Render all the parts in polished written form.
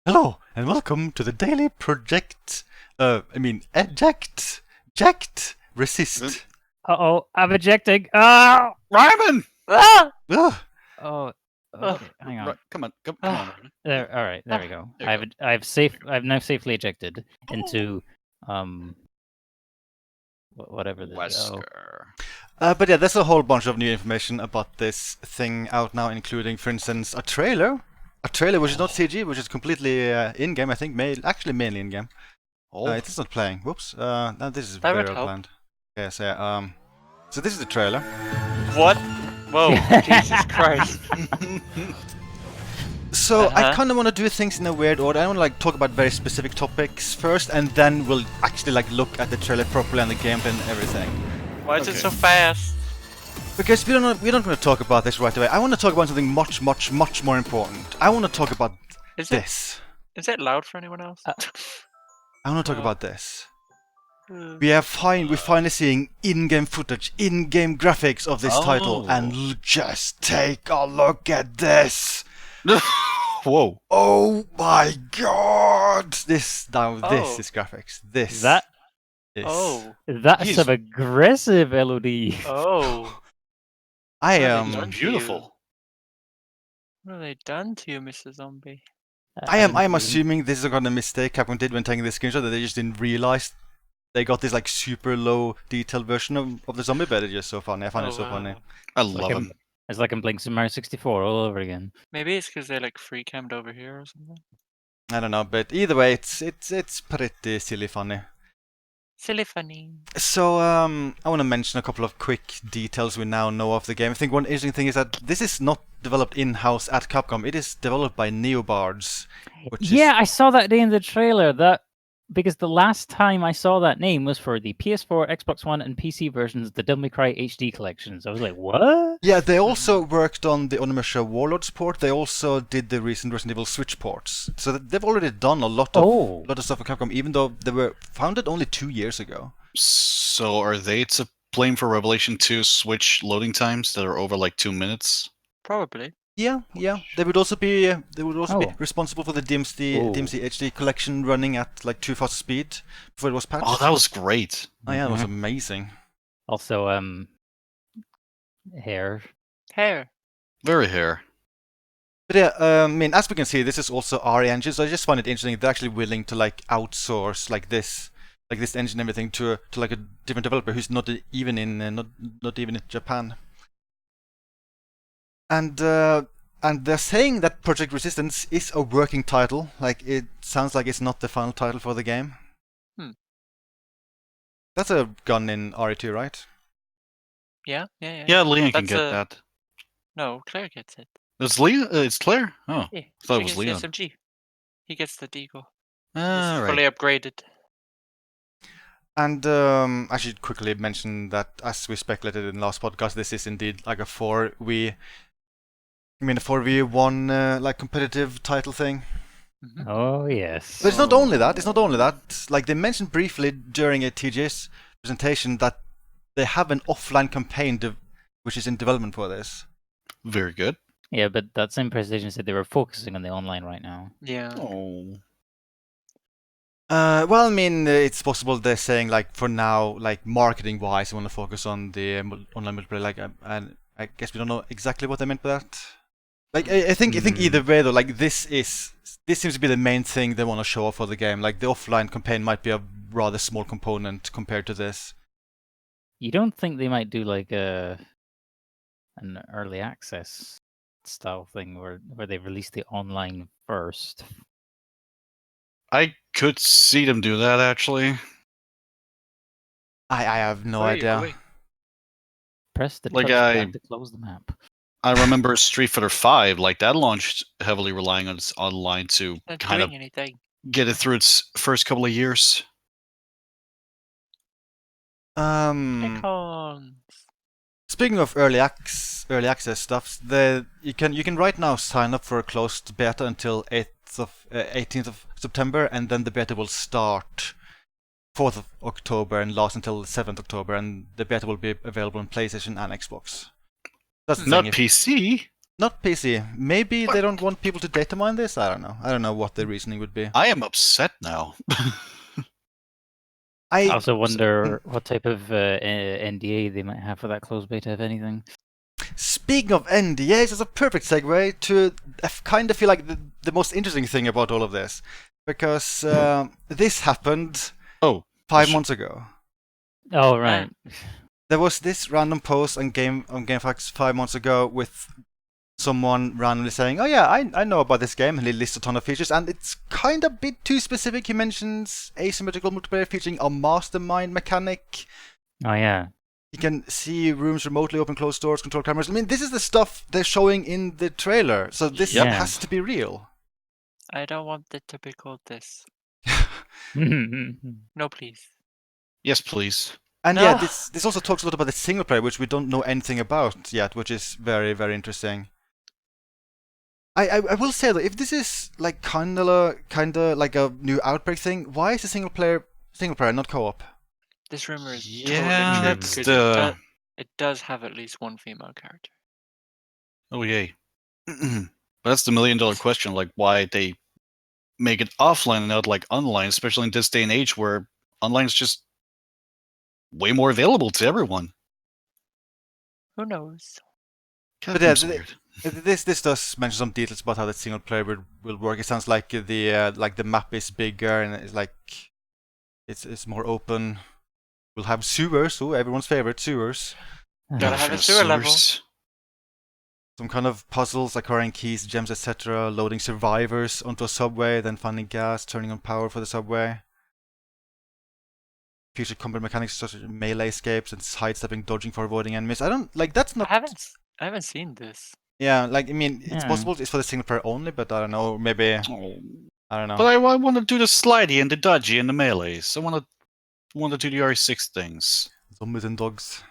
Hello, and welcome to the daily project. Resist. Uh-oh, I'm ejecting. Ah! Ryman! Ah! Ugh. Oh, okay, hang on. Come on, Ryman. There, all right, there we go. There you I've now safely ejected into, whatever this is. Oh. Wesker. But yeah, there's a whole bunch of new information about this thing out now, including, for instance, a trailer. A trailer which is not CG, which is completely in-game, I think, mainly in-game. It is not playing. Whoops. No, this is That very would well help. planned. Yes, yeah, so this is the trailer. What? Whoa, Jesus Christ. So I Uh-huh. kind of want to do things in a weird order. I want to like talk about very specific topics first, and then we'll actually like look at the trailer properly and the gameplay and everything. Why is it Okay. so fast? Because we're not going to talk about this right away. I want to talk about something much more important. I want to talk about Is it this. is that loud for anyone else? I want to talk Oh. about this. Uh, We're finally seeing in-game footage, in-game graphics of this title, and just take a look at this. Whoa. Oh my god! This Oh. is graphics. This That is. that's He's- some aggressive LOD. oh. I What am. have they done to Beautiful. you? What have they done to you, Mr. Zombie? I am assuming this is a kind of mistake Capcom did when taking this screenshot, that they just didn't realize they got this like super low detail version of the zombie, but it's just so funny. I find it so funny. I love Like him. It's like I'm playing Super Mario 64 all over again. Maybe it's because they like free cammed over here or something. I don't know, but either way, it's pretty silly funny. Silly funny. So I want to mention a couple of quick details we now know of the game. I think one interesting thing is that this is not developed in-house at Capcom. It is developed by Neobards, which Yeah, I saw that in the trailer. Because the last time I saw that name was for the PS4, Xbox One, and PC versions of the Devil May Cry HD collections. I was like, what? Yeah, they also worked on the Onimusha Warlords port. They also did the recent Resident Evil Switch ports. So they've already done a lot of stuff for Capcom, even though they were founded only 2 years ago. So are they to blame for Revelation 2 Switch loading times that are over like 2 minutes? Probably. Yeah. They would also be be Oh. responsible for the DMC HD collection running at like too fast speed before it was patched. Oh, that was great. Oh yeah, it was amazing. Also, hair. Hair. Very hair. But yeah, I mean, as we can see, this is also RE engine, so I just find it interesting they're actually willing to like outsource this engine and everything to like a different developer who's not even in not even in Japan. And they're saying that Project Resistance is a working title. Like, it sounds like it's not the final title for the game. That's a gun in RE2, right? Yeah. Yeah, Leon can That's get a- that. No, Claire gets it. It's Leon? It's Claire? Oh. Yeah. thought it she was gets Leon. the SMG. He gets the Deagle. It's Alright. fully upgraded. And I should quickly mention that, as we speculated in the last podcast, this is indeed like a 4v1 like competitive title thing. Mhm. Oh, yes. But it's not only that. It's not only that. Like, they mentioned briefly during a TGS presentation that they have an offline campaign which is in development for this. Very good. Yeah, but that same presentation said they were focusing on the online right now. Yeah. Oh. Well, I mean, it's possible they're saying, like, for now, like, marketing-wise, they want to focus on the online multiplayer. Like, and I guess we don't know exactly what they meant by that. Like, I think either way, though, like, this seems to be the main thing they want to show off for the game. Like, the offline campaign might be a rather small component compared to this. You don't think they might do like an early access style thing where they release the online first? I could see them do that, actually. I have no Wait, idea. wait. Press the Like touchpad to close the map. I remember Street Fighter 5, like that launched heavily relying on its online to Not kind doing of anything. get it through its first couple of years. Icons. Speaking of early access stuff, you can right now sign up for a closed beta until 18th of September, and then the beta will start 4th of October and last until 7th October, and the beta will be available on PlayStation and Xbox. That's the Not thing. PC. Not PC. Maybe they don't want people to data mine this. I don't know. I don't know what the reasoning would be. I am upset now. I I also wonder what type of NDA they might have for that closed beta, if anything. Speaking of NDAs, it's a perfect segue to I kind of feel like the most interesting thing about all of this, because this happened Oh, 5 months ago. Oh, right. There was this random post on GameFAQs 5 months ago with someone randomly saying, "Oh yeah, I know about this game," and he lists a ton of features, and it's kind of a bit too specific. He mentions asymmetrical multiplayer featuring a Mastermind mechanic. Oh, yeah. You can see rooms remotely, open closed doors, control cameras. I mean, this is the stuff they're showing in the trailer, so this Yep. has to be real. I don't want it to be called this. No, please. yes, please. And No. yeah, this also talks a lot about the single player, which we don't know anything about yet, which is very, very interesting. I will say though, if this is like kinda like a new Outbreak thing, why is the single player not co-op? This rumor is Yeah, totally true that's because the. it does have at least one female character. Oh yay. But that's the $1,000,000 question. Like, why they make it offline and not like online, especially in this day and age where online is just way more available to everyone. Who knows? God, But yeah, I'm so weird. this does mention some details about how the single player will work. It sounds like the map is bigger and it's like it's more open. We'll have sewers, everyone's favorite sewers. Gotta have a Speaking sewer of level. sewers, Some kind of puzzles, acquiring keys, gems, etc. Loading survivors onto a subway, then finding gas, turning on power for the subway. Future combat mechanics such as melee escapes and sidestepping, dodging for avoiding enemies. I don't like that's not. I haven't seen this. Yeah, like I mean, it's Yeah. possible it's for the single player only, but I don't know. Maybe Oh. I don't know. But I want to do the slidey and the dodgy and the melees. I want to do the RE6 things. Zombies and dogs.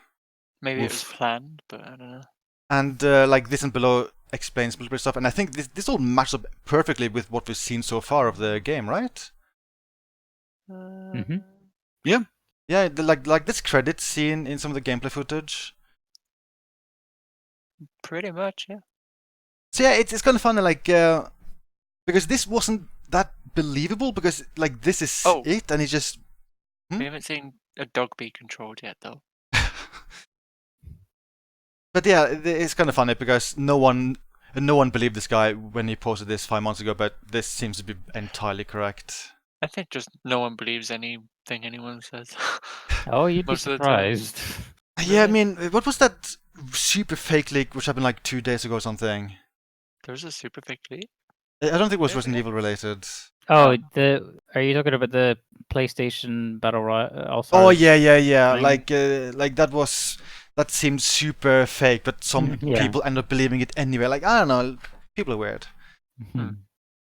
Maybe it was Oof. planned, but I don't know. And like this and below explains multiplayer stuff, and I think this all matches up perfectly with what we've seen so far of the game, right? Mhm. Yeah, like this credit scene in some of the gameplay footage. Pretty much, yeah. So yeah, it's kind of funny, like because this wasn't that believable because like this is Oh. it, and he just We haven't seen a dog be controlled yet, though. But yeah, it's kind of funny because no one believed this guy when he posted this 5 months ago, but this seems to be entirely correct. I think just no one believes anything anyone says. Oh, you'd be Most of the time. surprised. Yeah, I Really? mean, what was that super fake leak which happened like 2 days ago or something? There's a super fake lead. I don't think it was Really? Resident Evil related. Oh, Oh. are you talking about the PlayStation Battle Royale? Oh yeah. thing? Like that seemed super fake, but some Yeah. people end up believing it anyway. Like I don't know, people are weird. Mhm.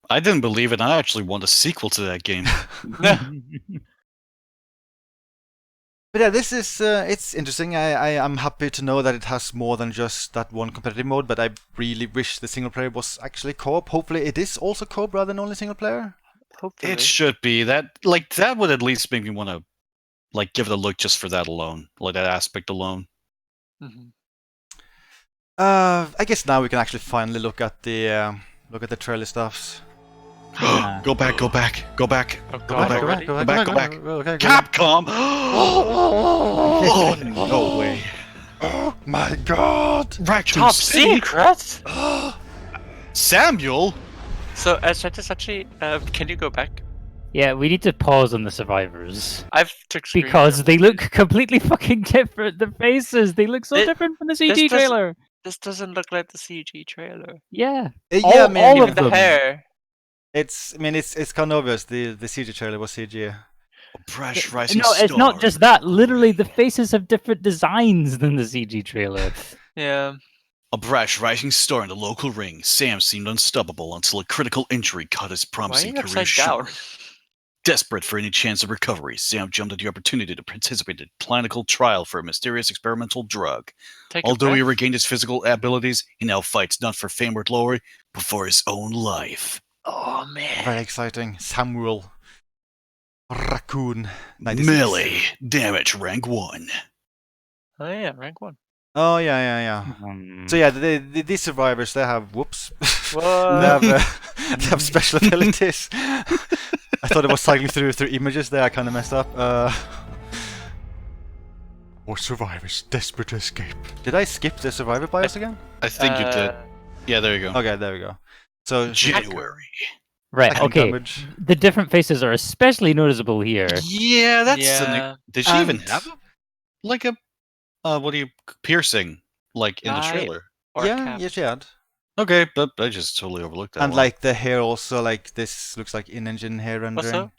I didn't believe it. I actually want a sequel to that game. But yeah, this is it's interesting. I'm happy to know that it has more than just that one competitive mode, but I really wish the single player was actually co-op. Hopefully it is also co-op rather than only single player. Hopefully. It should be that. Like that would at least make me want to, like, give it a look just for that alone, like that aspect alone. Mhm. I guess now we can actually finally look at the trailer stuffs. Yeah. Go back. Oh back. god, already? Go back. Okay, Capcom! Oh, no way. Oh my god! Raccoon Top City? secret! Samuel? So, actually, can you go back? Yeah, we need to pause on the survivors I've took screen because grab. they look completely fucking different. The faces, they look so It- different from the this CG doesn't- trailer. This doesn't look like the CG trailer. Yeah, Yeah, all, I mean, all Even of the them. hair. it's kind of obvious. The CG trailer was CG. Brash rising No, it's not star. just that. Literally, the faces have different designs than the CG trailer. Yeah. A brash rising star in the local ring, Sam seemed unstoppable until a critical injury cut his Why are promising you career upside short. down? Desperate for any chance of recovery, Sam jumped at the opportunity to participate in a clinical trial for a mysterious experimental drug. Take a Although he breath. regained his physical abilities, he now fights not for fame or glory, but for his own life. Oh man. Very exciting. Samuel Raccoon 96. Melee, damage rank 1. Oh yeah, rank 1. Oh yeah. So yeah, these survivors, they have whoops. What? They have special abilities. I thought it was cycling through images there. I kind of messed up. More survivors desperate to escape. Did I skip the survivor bios again? I think you did. Yeah, there you go. Okay, there we go. So January. Right. Hacking Okay. damage. The different faces are especially noticeable here. Yeah, that's Yeah. Did she even And- have like a what do you piercing like in the Right. trailer? Or Yeah, cap. yeah, she had. Okay, but I just totally overlooked that And one. like the hair also, like this looks like in-engine hair rendering. Also,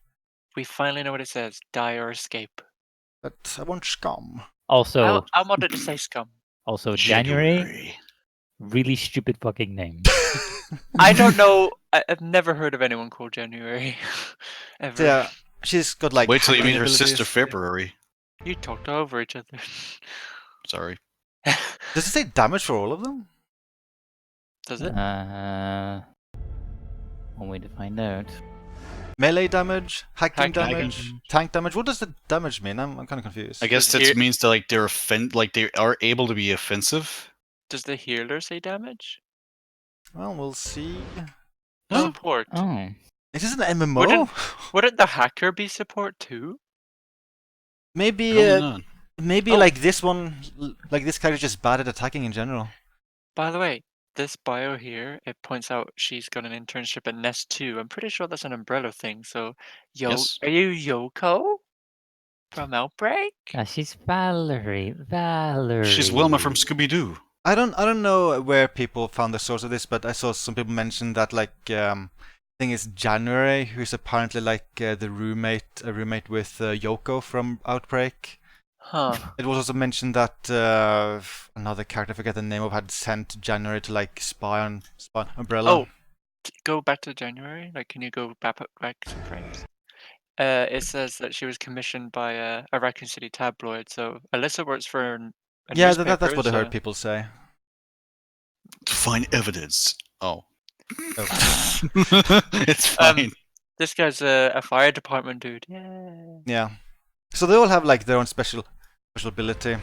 we finally know what it says. Die or escape. But I want scum. Also, I wanted to say scum. January, really stupid fucking name. I don't know. I've never heard of anyone called January. Ever. So yeah, she's got like. Wait till you hacking meet her sister abilities. February. You talked over each other. Sorry. Does it say damage for all of them? Does it? One way to find out. Melee damage, hacking Hacking. damage, tank damage. What does the damage mean? I'm kind of confused. I guess Does that here- means that like they are able to be offensive. Does the healer say damage? Well, we'll see. Oh. Support. Oh. Is this an MMO? Wouldn't- Wouldn't the hacker be support too? Maybe, Probably not. maybe Oh. like this one, like this character's just bad at attacking in general. By the way, this bio here, it points out she's got an internship at Nest 2. I'm pretty sure that's an umbrella thing. So, Yes. are you Yoko from Outbreak? She's Valerie. She's Wilma from Scooby Doo. I don't know where people found the source of this, but I saw some people mention that like I think it's January, who's apparently like a roommate with Yoko from Outbreak. Huh. It was also mentioned that another character, I forget the name of, had sent January to like spy on Umbrella. Oh, go back to January. Like, can you go back some frames? It says that she was commissioned by a Raccoon City tabloid. So Alyssa works for a yeah, newspaper, that's what I heard so- people say. To find evidence. Oh. Oh. It's fine. This guy's a fire department dude. Yeah. Yeah. So they all have like their own special ability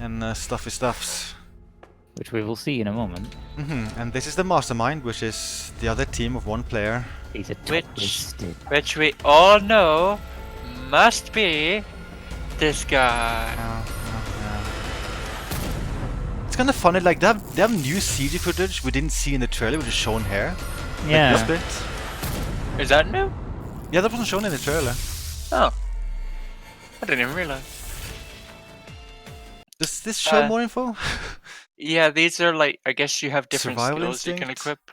and stuffy stuffs. Which we will see in a moment. And this is the Mastermind, which is the other team of one player. He's a Which- twisted. Which we all know must be this guy. It's kind of funny, like they have new CG footage we didn't see in the trailer, which is shown here. Like Yeah. this bit. Is that new? Yeah, that wasn't shown in the trailer. Oh. I didn't even realize. Does this show Uh, more info? Yeah, these are like, I guess you have different Survival skills you can instinct? equip.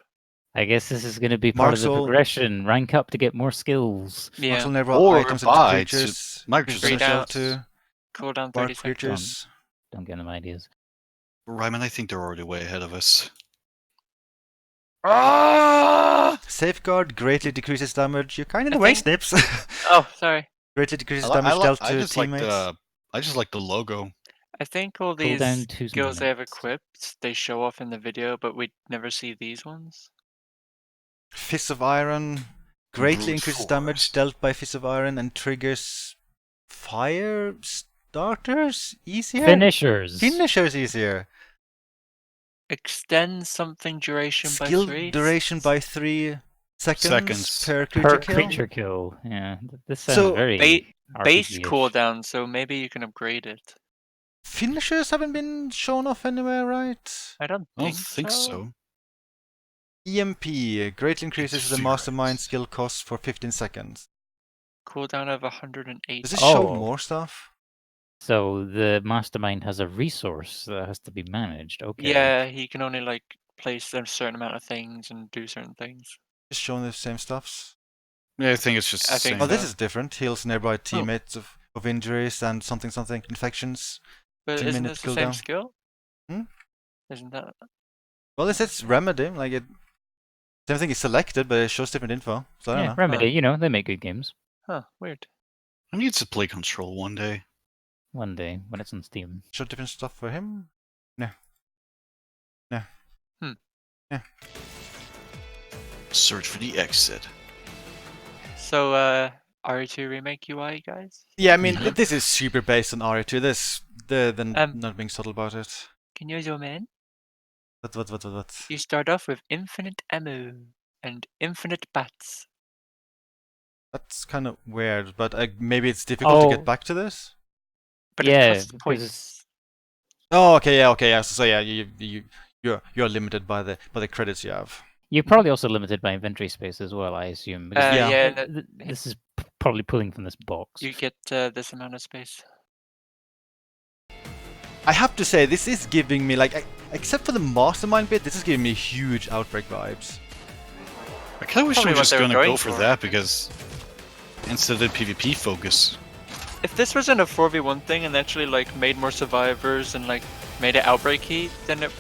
I guess this is going to be part of the Marksville. progression. Rank up to get more skills. Yeah. Marshall never Or items and buy creatures. Microsoft. Three down. to Cooldown 30 bark seconds. creatures. Don't get them ideas. Ryman, I think they're already way ahead of us. Ah! Safeguard greatly decreases damage. You're kind of in I the way, think- Snips. Oh, sorry. Greatly decreases I damage dealt I to just like teammates. I just like the logo. I think all these Cooldown 2 skills they have minutes. equipped, they show off in the video, but we never see these ones. Fist of Iron greatly Brute increases force. damage dealt by Fist of Iron and triggers fire starters easier. Finishers. Finishers easier. Extend something duration Skill by 3. duration by 3 seconds per creature Per kill. creature kill. Yeah. This sounds So, very Base RPG-ish. cooldown, so maybe you can upgrade it. Finishers haven't been shown off anywhere, right? I don't I don't think, think so. EMP greatly increases the Mastermind Interference. skill cost for 15 seconds. Cooldown of 108. Does it show Oh. more stuff? So the mastermind has a resource that has to be managed. Okay. Yeah, he can only like place a certain amount of things and do certain things. Just showing the same stuffs. Yeah, I think it's just. I the think same. Oh, this so. is different. Heals nearby teammates of injuries and something infections. But 2 isn't minutes this the same cooldown. skill? Hmm? Isn't that? Well, it says Remedy. Like it, same thing is selected, but it shows different info. So I don't Yeah, know. Remedy, you know, they make good games. Huh, weird. I need to play Control one day. One day when it's on Steam. Show different stuff for him. Search for the exit. So, RE2 remake UI, guys. Yeah, I mean, this is super based on RE2. They're Um, not being subtle about it. Can you zoom in? What? You start off with infinite ammo and infinite bats. That's kind of weird, but maybe it's difficult to Oh. get back to this. But Yeah, it costs because points. Oh, okay, yeah. So yeah, you're limited by the credits you have. you're probably also limited by inventory space as well, I assume. Because Yeah. Yeah, this is probably pulling from this box. you get this amount of space. I have to say, this is giving me like, except for the Mastermind bit, this is giving me huge Outbreak vibes. I kind of wish they Probably were what just they were going to going go for for. that because instead of PvP focus. If this wasn't a 4v1 thing and actually like made more survivors and like made it Outbreak heat, then it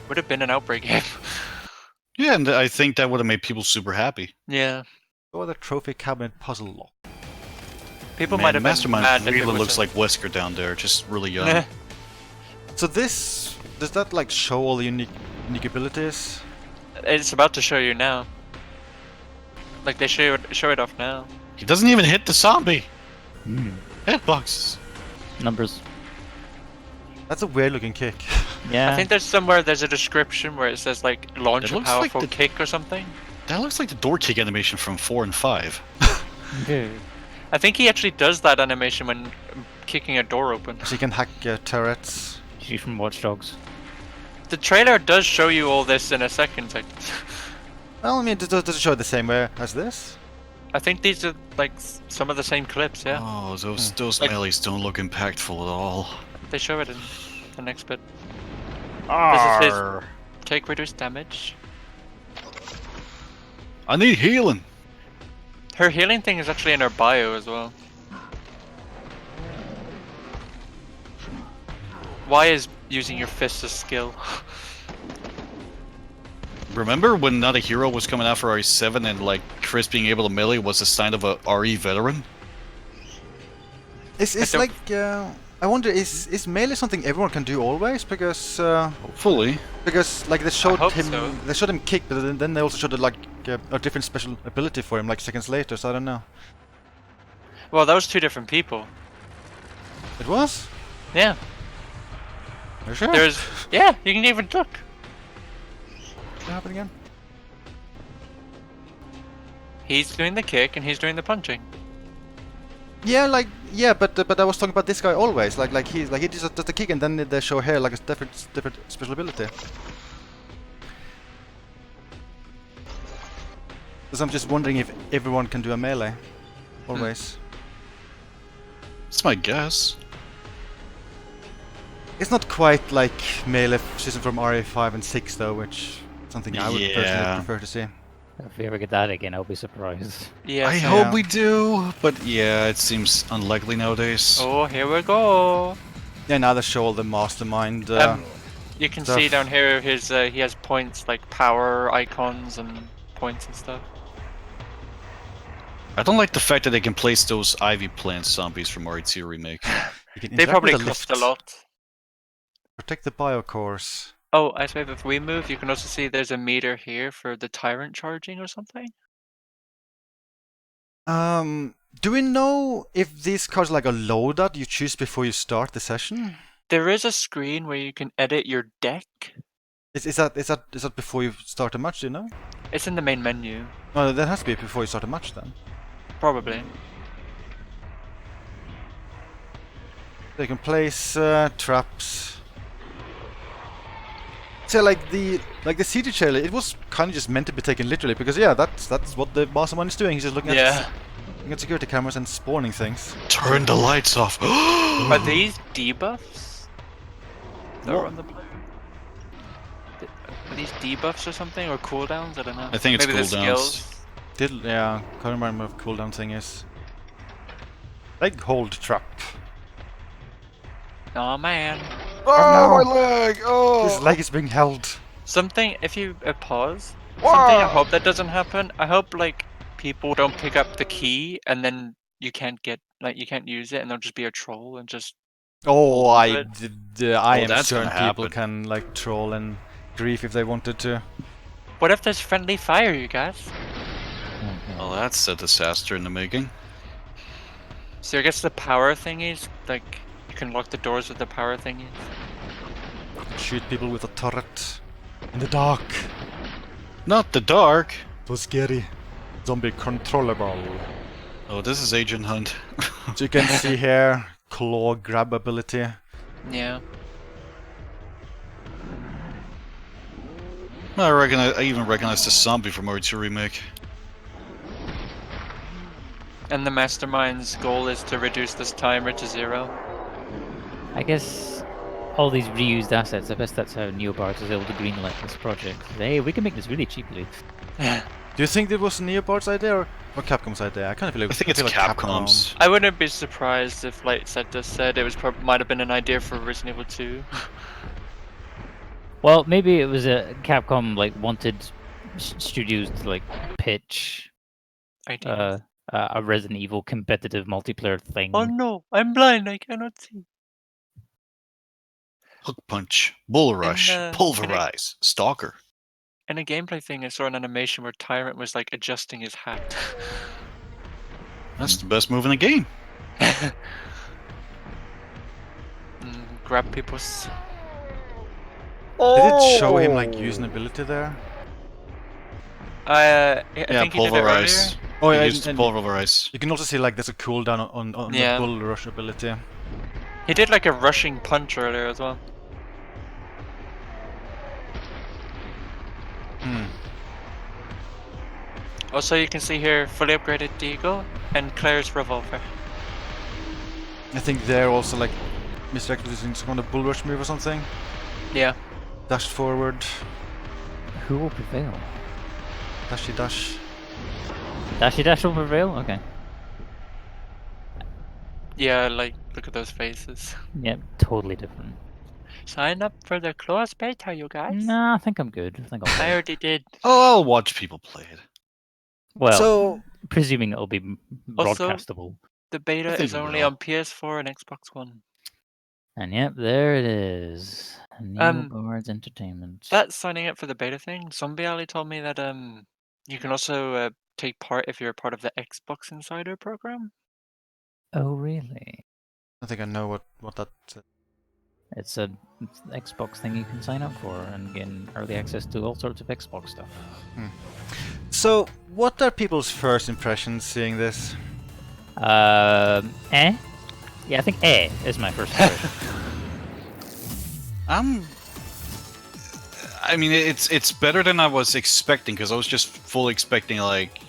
would have been an Outbreak game. Yeah, and I think that would have made people super happy. Yeah. Or the trophy cabinet puzzle lock. People Man, might have been Mastermind mad if really it was looks a... like Wesker down there, just really young. So does that like show all the unique abilities? It's about to show you now. Like they show it off now. He doesn't even hit the zombie. Hmm. Hitboxes. Numbers. That's a weird looking kick. Yeah. I think there's a description where it says like launch a looks like powerful the- kick or something. That looks like the door kick animation from 4 and 5. I think he actually does that animation when kicking a door open. So you can hack turrets. She's from Watch Dogs. The trailer does show you all this in a second. Well, I mean, does it show the same way as this? I think these are like some of the same clips, yeah. Oh, those Like- melees don't look impactful at all. They show it in the next bit. Arr. Take reduced damage. I need healing. Her healing thing is actually in her bio as well. Why is using your fist a skill? Remember when Not a Hero was coming out for RE7 and like Chris being able to melee was a sign of a RE veteran? It's don't- like I wonder, is melee something everyone can do always? Because Hopefully. like they showed hope him so. they showed him kick, but then they also showed like a different special ability for him like seconds later. So I don't know. Well, that was two different people. It was. Yeah. Are you sure? There's yeah, you can even look. What happened again? He's doing the kick and he's doing the punching. Yeah, but I was talking about this guy always. Like he just does the kick and then they show here like a different special ability. So I'm just wondering if everyone can do a melee. Always. That's my guess. It's not quite like melee system from RE5 and 6 though, which is something I would personally Yeah. prefer to see. If we ever get that again, I'll be surprised. Yeah. I so- hope we do, but yeah, it seems unlikely nowadays. Oh, here we go. Yeah, now they show all the Mastermind. You can stuff. see down here his he has points like power icons and points and stuff. I don't like the fact that they can place those ivy plant zombies from RE2 remake. You can They interact probably with the cost a lift. lot. Protect the biocores. Oh, I suppose if we move, you can also see there's a meter here for the tyrant charging or something. Do we know if these cards are like a loadout you choose before you start the session? There is a screen where you can edit your deck. Is that before you start a match? Do you know? It's in the main menu, No, that has to be before you start a match then. probably. They can place traps. So like the CD trailer, it was kind of just meant to be taken literally because yeah, that's what the Mastermind is doing. He's just looking at security cameras and spawning things. Turn the lights off. Are these debuffs? That were on the player? Are these debuffs or something, or cooldowns? I don't know. I think it's Maybe the cooldowns. skills. Yeah, can't remember what the cooldown thing is. Like hold trap. Oh man. Oh, no. my leg! Oh! His leg is being held. Something, if you pause, something I hope that doesn't happen. I hope like people don't pick up the key and then you can't use it and they'll just be a troll and just Oh, I Oh, am that's certain gonna people happen. can like troll and grief if they wanted to. What if there's friendly fire, you guys? Well, that's a disaster in the making. So I guess the power thingies, like you can lock the doors with the power thingies. Shoot people with a turret. In the dark. Not the dark. So scary. Zombie controllable. Oh, this is Agent Hunt. So you can see here, claw grab ability. Yeah. I even recognize the zombie from Ori2 Remake. And the Mastermind's goal is to reduce this timer to 0. I guess all these reused assets, I guess that's how Neobards was able to greenlight this project. Hey, we can make this really cheaply. Do you think it was Neobards idea or Capcom's idea? I kind of feel like I think it's feel like Capcom's. I wouldn't be surprised if, like Seta said, it was might have been an idea for Resident Evil 2. Well, maybe it was a Capcom like wanted studios to like pitch Ideas. a Resident Evil competitive multiplayer thing. Oh no, I'm blind, I cannot see. Hook Punch, Bull Rush, in a- Pulverize, Stalker. In a gameplay thing, I saw an animation where Tyrant was like adjusting his hat. That's the best move in the game. Grab people's. Did it show him like using ability there? I Yeah, think he did it earlier. Pulverize. Oh He yeah, used and Pulverize. you can also see like there's a cooldown on Yeah. the bull rush ability. He did like a rushing punch earlier as well. Hmm. Also, you can see here fully upgraded Deagle and Claire's revolver. I think they're also like Mr. X was using some kind of bull rush move or something. Yeah. Dash forward, Who will prevail? dashy dash. Dashy Dash will prevail? Okay. Yeah, like, look at those faces. Yep, totally different. Sign up for the closed beta, you guys. Nah, I think I'm good. I think I'll I play. already did. Oh, I'll watch people play it. Well, So presuming it'll be Also- broadcastable. The I beta think is it only will. on PS4 and Xbox One. And yep, there it is. Neobards Entertainment. That signing up for the beta thing, Zombie Alley told me that you can also take part if you're a part of the Xbox Insider program. Oh, really? I think I know what that. It's a Xbox thing you can sign up for and get early access to all sorts of Xbox stuff. So what are people's first impressions seeing this? Eh? Yeah, I think is my first impression. I mean, it's better than I was expecting, because I was just fully expecting like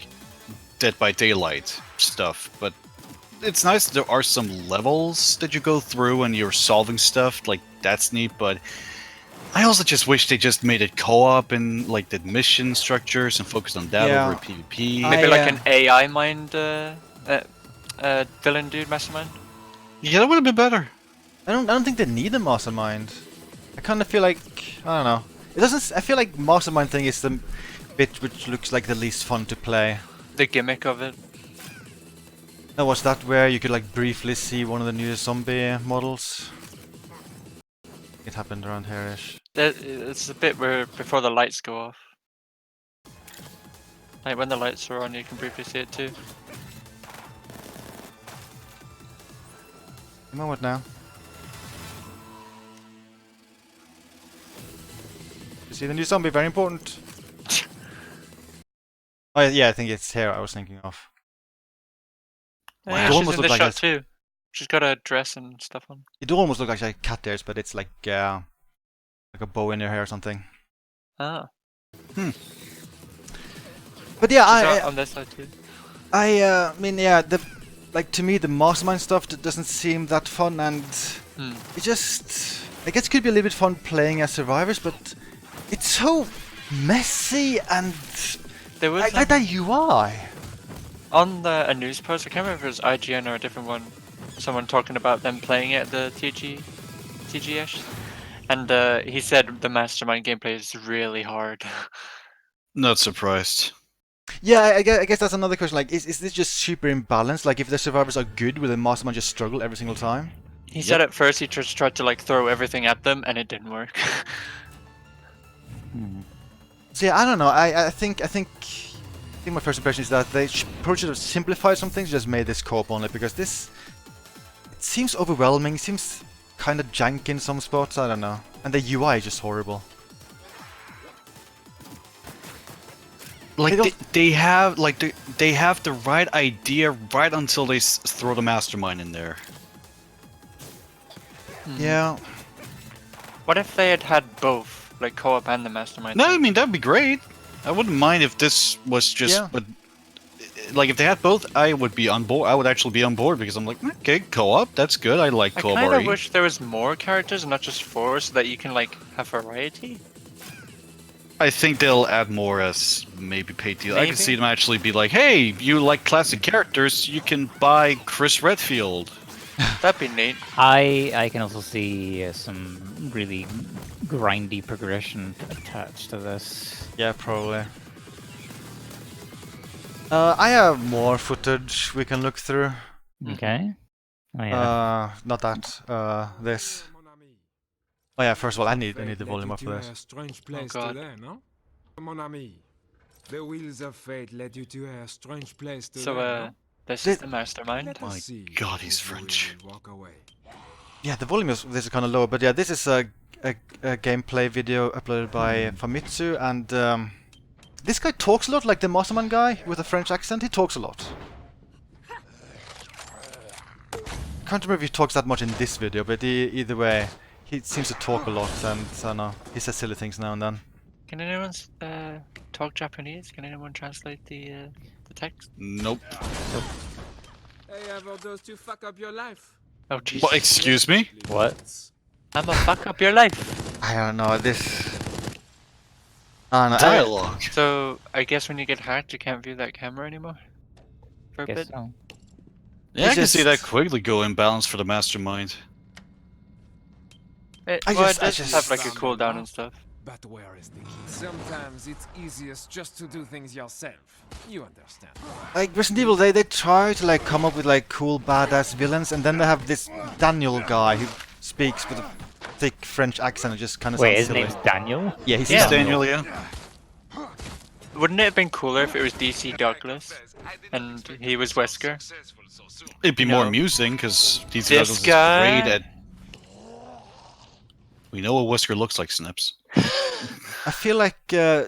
Dead by Daylight stuff. But it's nice there are some levels that you go through and you're solving stuff. Like, that's neat. But I also just wish they just made it co-op and like did mission structures and focused on that Yeah. over PvP. Maybe like Yeah. an AI mind villain dude, Mastermind. Yeah, that would have been better. I don't think they need a mastermind. I kind of feel like I don't know. It doesn't. I feel like mastermind thing is the bit which looks like the least fun to play. The gimmick of it. Now was that where you could like briefly see one of the new zombie models? It happened around here-ish. It's a bit where before the lights go off. Like when the lights are on, you can briefly see it too. A moment now. You see the new zombie, very important. Oh yeah, I think it's here I was thinking of. Yeah, It she's almost in the looked like shot it's- too. She's got a dress and stuff on. It almost looks like cat ears, but it's like a bow in your hair or something. Ah, But yeah, she's I on this side too. I mean, yeah, to me the mastermind stuff doesn't seem that fun, and it just, I guess it could be a little bit fun playing as survivors, but it's so messy and There was like that UI. on a news post. I can't remember if it was IGN or a different one. Someone talking about them playing it at the TGS, and he said the Mastermind gameplay is really hard. Not surprised. Yeah, I guess that's another question. Like, is this just super imbalanced? Like, if the survivors are good, will the mastermind just struggle every single time? He said at first he just tried to like throw everything at them, and it didn't work. So yeah, I don't know. I think think my first impression is that they probably should have simplified some things, just made this co-op only, because this it seems overwhelming, seems kind of janky in some spots, I don't know. And the UI is just horrible. Like they have the right idea right until they throw the Mastermind in there. Yeah. What if they had both, like co-op and the Mastermind? No, I mean that'd be great. I wouldn't mind if this was just, but like if they had both, I would be on board. I would actually be on board because I'm like, okay, co-op, that's good. I like co-op. I kind of RE. wish there was more characters, not just 4, so that you can like have variety. I think they'll add more as maybe paid deal. I Maybe? can see them actually be like, hey, you like classic characters, you can buy Chris Redfield. That'd be neat. I can also see some really grindy progression attached to this. Yeah, probably. I have more footage we can look through. Okay. Oh yeah. Not that. This. Oh yeah. First of all, I need the volume up for this. Strange place God. today, no? Mon ami, the wheels of fate led you to a strange place today. So, no? this is the Mastermind. Let us My see God, he's if you will French. Walk away. Yeah, the volume of this is kind of low, but yeah, this is a gameplay video uploaded by Famitsu, and this guy talks a lot, like the Mastermind guy with a French accent. He talks a lot. Can't remember if he talks that much in this video, but either way, he seems to talk a lot, and I don't know, he says silly things now and then. Can anyone talk Japanese? Can anyone translate the text? Nope. Hey, I want those to fuck up your life. Oh jeez. Well, excuse me? What? I'ma fuck up your life. I don't know, this... I don't know, Dialogue. So I guess when you get hacked, you can't view that camera anymore. For a Guess bit. so. Yeah, I can just- see that quickly go imbalance for the Mastermind. It, I well, just- it I does just- have like a cooldown and stuff. But where is the key? Sometimes it's easiest just to do things yourself. You understand. like Resident Evil, they try to like come up with like cool badass villains, and then they have this Daniel guy who speaks with a thick French accent and just kind of Wait, sounds his silly. name's Daniel? Yeah, he's Yeah. Daniel, yeah. Wouldn't it have been cooler if it was DC Douglas and he was Wesker? It'd be more No. amusing because these This guys guy- are great at. We know what Wesker looks like, Snips. I feel like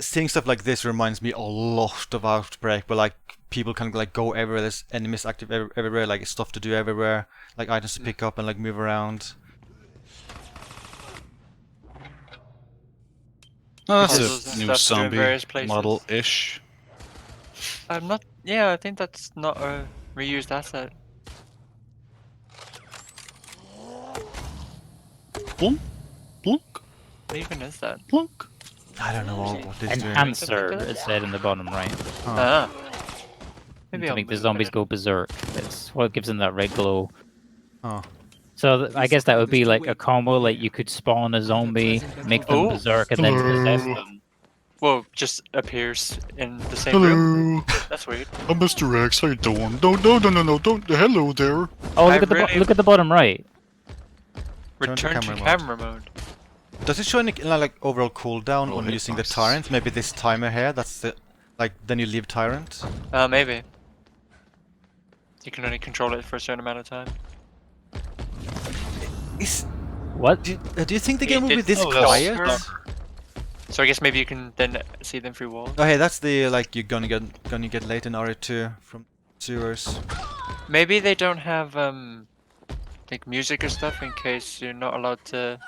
seeing stuff like this reminds me a lot of Outbreak, where like people can like go everywhere, there's enemies active everywhere, like stuff to do everywhere, like items to pick up and like move around. Oh, that's Puzzles and a new stuff to do in zombie various places. model-ish. I'm not. Yeah, I think that's not a reused asset. Plunk, plunk, What even is that? plunk. I don't know what this is doing. Enhancer, it said in the bottom right. Ah. Maybe To I'll make the look zombies at it. go berserk. It's what gives them that red glow. Oh. So I guess that would be like a combo, like you could spawn a zombie, make them Oh. berserk, and then possess them. Whoa, just appears in the same room. That's weird. I'm Mr. X. How you doing? No, don't. Hello there. Oh, I look at really- look at the bottom right. Return to camera camera mode. Does it show any like overall cooldown Oh, when hit using the boxes. Tyrant? Maybe this timer here, that's the like then you leave Tyrant. Maybe. You can only control it for a certain amount of time. Is What? do you think the It game will be did- this Oh, that's- quiet? that's- So I guess maybe you can then see them through walls. Oh hey, that's the like you're gonna get late in RE2 from sewers. Maybe they don't have like music or stuff in case you're not allowed to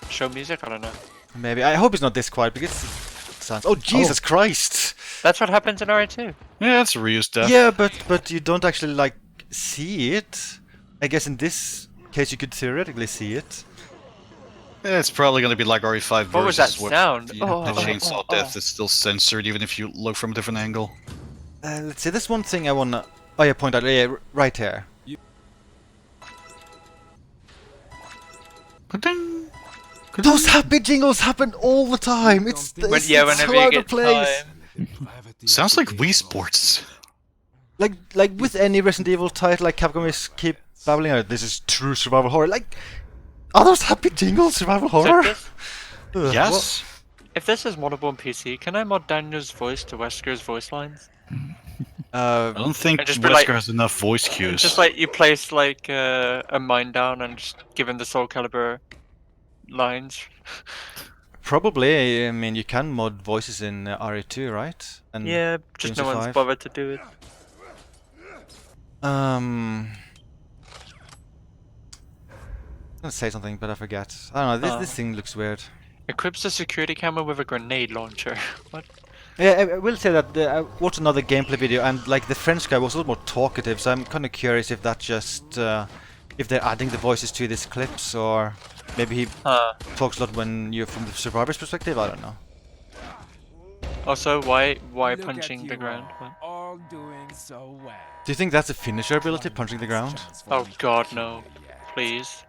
show music. I don't know. Maybe. I hope it's not this quiet because it sounds. Oh Jesus Christ! That's what happens in RE2. Yeah, that's a reuse death. Yeah, but you don't actually like see it. I guess in this case you could theoretically see it. Yeah, it's probably going to be like RE5 What was that versus where sound? the Oh, chainsaw death is still censored even if you look from a different angle. Let's see. There's one thing I wanna. Oh yeah, point out. Yeah, right here. Ka-ding! Those happy jingles happen all the time. It's When, it's yeah, so whenever you out get of place. time. Sounds like Wii Sports. Like with any Resident Evil title, like Capcom is keep babbling out. This is true survival horror. Like, are those happy jingles survival So horror? this- Ugh, Yes. If this is moddable on PC, can I mod Daniel's voice to Wesker's voice lines? I don't think And just be Wesker like- has enough voice cues. Just like you place like a mine down and just give him the Soul Calibur lines. Probably. I mean, you can mod voices in RE2, right? And Yeah, just no one's DMC5. bothered to do it. I'm gonna say something, but I forget. I don't know. This thing looks weird. Equips the security camera with a grenade launcher. What? Yeah, I will say that I watched another gameplay video, and like the French guy was a little more talkative. So I'm kind of curious if that just if they're adding the voices to these clips, or maybe he talks a lot when you're from the survivor's perspective. I don't know. Also, why Look punching at the you ground? all, all doing so well. Do you think that's a finisher ability, punching the ground? Chance for Oh me to God, kill no! you yet. Please.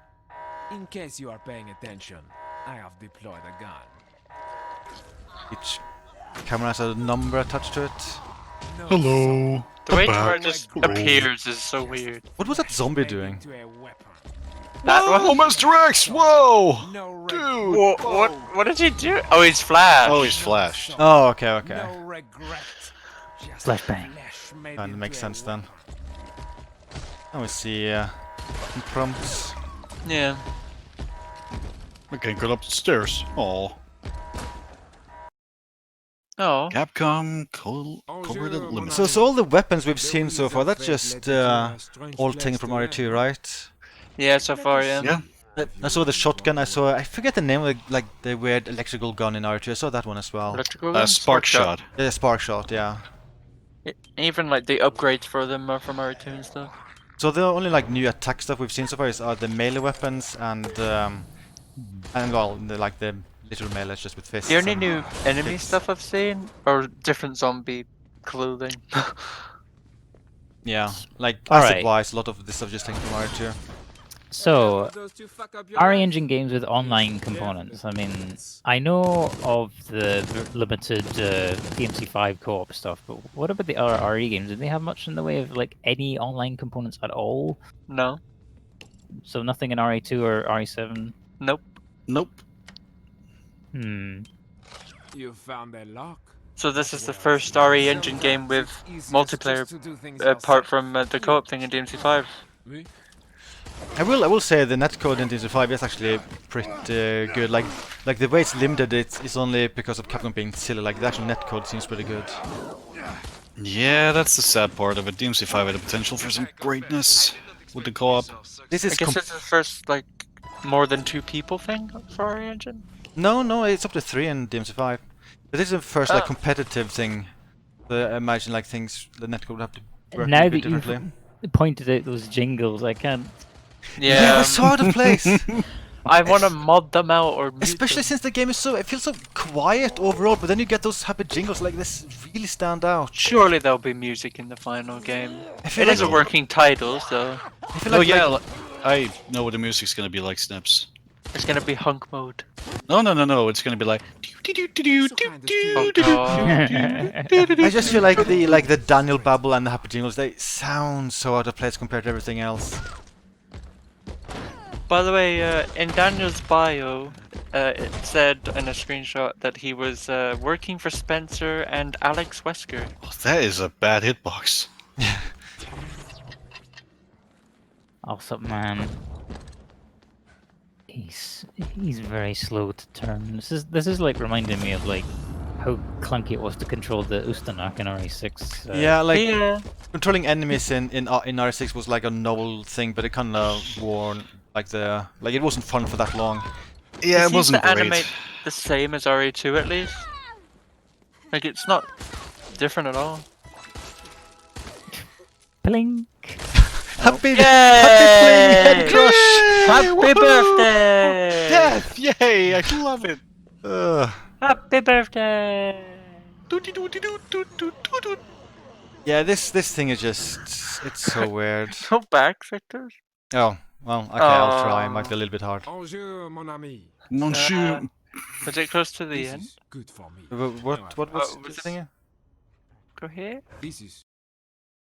In case you are paying attention, I have deployed a gun. Each camera has a number attached to it. No Hello. The way I'm Tara back. just Hello. appears is so weird. What was that zombie doing? into a weapon. That Whoa, one? Mr. X! Whoa! No Dude! What did he do? Oh, he's Flash. Oh, he's flashed. Oh, okay, okay. No regret. Just Flashbang. flesh made Kinda into makes a sense then. weapon. Now we see some prompts. Yeah. I can't get up the stairs. Oh. Oh. Capcom covered it limit. So all the weapons we've seen so far, that's just all taken from RE2, right? Yeah, so far, yeah. Yeah. I saw the shotgun. I forget the name of like the weird electrical gun in RE2. I saw that one as well. Electrical gun? Spark shot. Yeah, spark shot. Yeah. Even like the upgrades for them are from R2 and stuff. So the only like new attack stuff we've seen so far are the melee weapons and well, like the literal melee just with fists. The only and new enemy hits. stuff I've seen are different zombie clothing. Yeah, like Alright. asset-wise, a lot of this stuff just taken from RE2. So, Those two fuck up your RE life. Engine games with online components. I mean, I know of the limited DMC5 co-op stuff, but what about the other RE games? Do they have much in the way of like any online components at all? No. So nothing in RE2 or RE7? Nope. Nope. Hmm. You found a lock. So this is the first RE Engine game with multiplayer, apart from the co-op thing in DMC5. I will say the netcode in DMC5 is actually pretty good. Like the way it's limited, it's only because of Capcom being silly. Like the actual netcode seems pretty good. Yeah, that's the sad part of it. DMC5 had the potential for some greatness with the co-op. This I is guess it's the first like more than 2 people thing for RE Engine. no, it's up to 3 in DMC5. But this is the first like Oh. competitive thing. I imagine like things the netcode would have to work Now a bit that you've differently. pointed out those jingles, I can't. Yeah. that's so out of place. I want to mod them out or mute Especially them. since the game is it feels so quiet overall, but then you get those happy jingles like this really stand out. Surely there'll be music in the final game. I feel It like is a working title, so I feel Oh like, yeah, like I know what the music's gonna be like, Snips. it's gonna be hunk mode. No, it's gonna be like. Oh god. I just feel like the Daniel babble and the happy jingles, they sound so out of place compared to everything else. By the way, in Daniel's bio, it said in a screenshot that he was working for Spencer and Alex Wesker. Oh, that is a bad hitbox. Also, man, he's very slow to turn. This is like reminding me of like how clunky it was to control the Ustanak in RE6. Yeah, like Yeah. controlling enemies in R6 was like a novel thing, but it kind of wore like it wasn't fun for that long. Yeah, it seems wasn't to great. animate the same as RE2 at least. Like it's not different at all. Blink. Happy Yay! playing head crush. Happy birthday! Death! Yay! I love it. Happy birthday! Yeah, this thing is just it's so weird. Go back, Victor. Oh well, okay, I'll try. It might be a little bit hard. Bonjour, mon ami. Monsieur. Was it close to the This end? is good for me. What was was the this- thing? Here? Go here. This is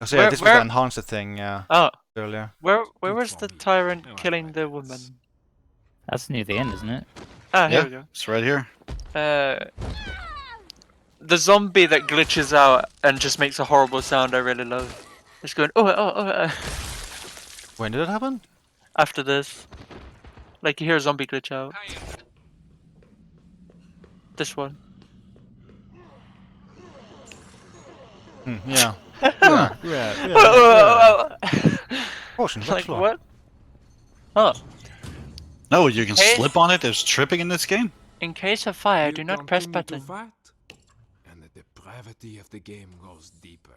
Oh, so yeah, Where- this was where- the enhanced thing Oh, earlier. where Good was for the me. tyrant I like killing my the voice. woman? That's near the end, isn't it? Ah, here Yeah, we go. it's right here. The zombie that glitches out and just makes a horrible sound I really love. It's going, When did it happen? after this. Like you hear a zombie glitch out. This one. Yeah. Potion, what Like floor? what? Huh. No, you can Hey. slip on it. There's tripping in this game. In case of fire, You do not press continue to button. fight, and the depravity of the game goes deeper.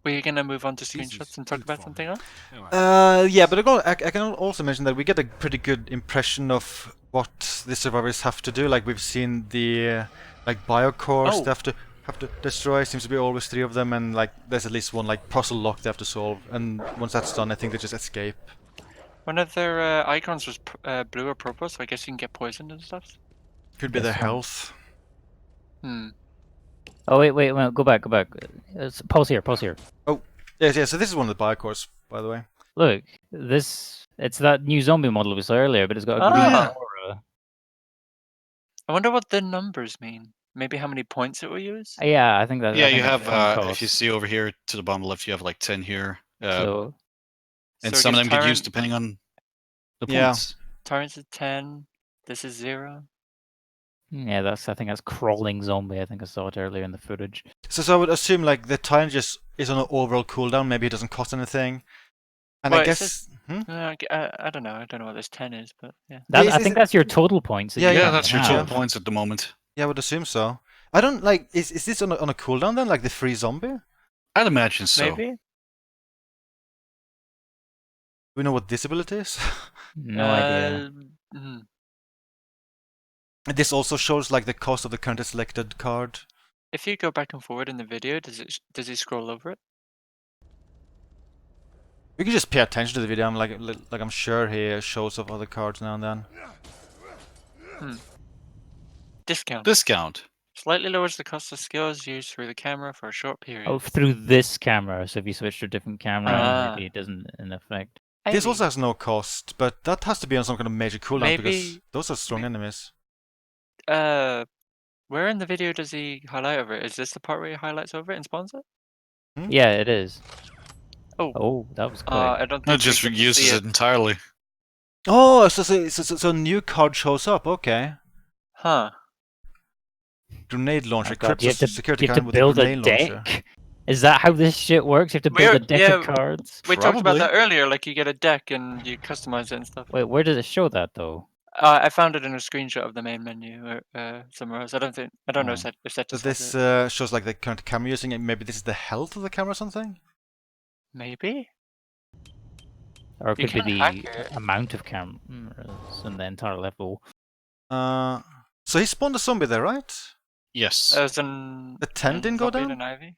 We're gonna move on to This is screenshots and talk good about for something me. else? Yeah, but I can also mention that we get a pretty good impression of what the survivors have to do. Like we've seen the like biocores Oh. they have to destroy. Seems to be always 3 of them, and like there's at least one like puzzle lock they have to solve. And once that's done, I think they just escape. One of their icons was blue or purple, so I guess you can get poisoned and stuff. Could be Yes, their one. health. Hmm. Oh wait, go back. Pause here. Yeah. So this is one of the biocores, by the way. Look, it's that new zombie model we saw earlier, but it's got a Ah. green Yeah. aura. I wonder what the numbers mean. Maybe how many points it will use? Yeah, I think that. Yeah, I think you that's have. point If you cost. see over here to the bottom left, you have like 10 here, So and So it some of gives them get used Tyrant- depending on the Yeah. points. Tyrant's is 10. This is 0. yeah, I think that's crawling zombie. I think I saw it earlier in the footage. So I would assume like the time just is on an overall cooldown. Maybe it doesn't cost anything. And Well, I it guess. says- I don't know. I don't know what this 10 is, but yeah. I think that's your total points. That Yeah, you Yeah, yeah, currently that's your have. total points at the moment. Yeah, I would assume so. I don't like. Is this on a cooldown then? Like the free zombie? I'd imagine so. Maybe? Do we know what this ability is? No idea. Mhm. This also shows like the cost of the currently selected card. If you go back and forward in the video, does he scroll over it? We can just pay attention to the video. I'm like I'm sure he shows off other cards now and then. Discount. Discount. Slightly lowers the cost of skills used through the camera for a short period. Oh, through this camera. So if you switch to a different camera, Ah. maybe it doesn't in effect. This Maybe. also has no cost, but that has to be on some kind of major cooldown because Maybe- those are strong enemies. Where in the video does he highlight over it? Is this the part where he highlights over it and spawns it? Yeah, it is. Oh. Oh, that was quick. I don't It think we just get to uses see it entirely. Oh, so a new card shows up. Okay. Huh. Grenade launcher. Oh, God, Equips a security you have card to with a build a grenade launcher. deck. Is that how this shit works? You have to build a We're- deck of yeah, cards. We talked about Probably. that earlier, like you get a deck and you customize it and stuff. Wait, where does it show that though? I found it in a screenshot of the main menu somewhere else. I don't know Oh. if that So just has this it. shows like the current camera using it. Maybe this is the health of the camera or something. Maybe? Or it You could be can hack the it. amount of cameras in the entire level. So he spawned a zombie there, right? Yes. As an The 10 didn't go zombie and down? an ivy.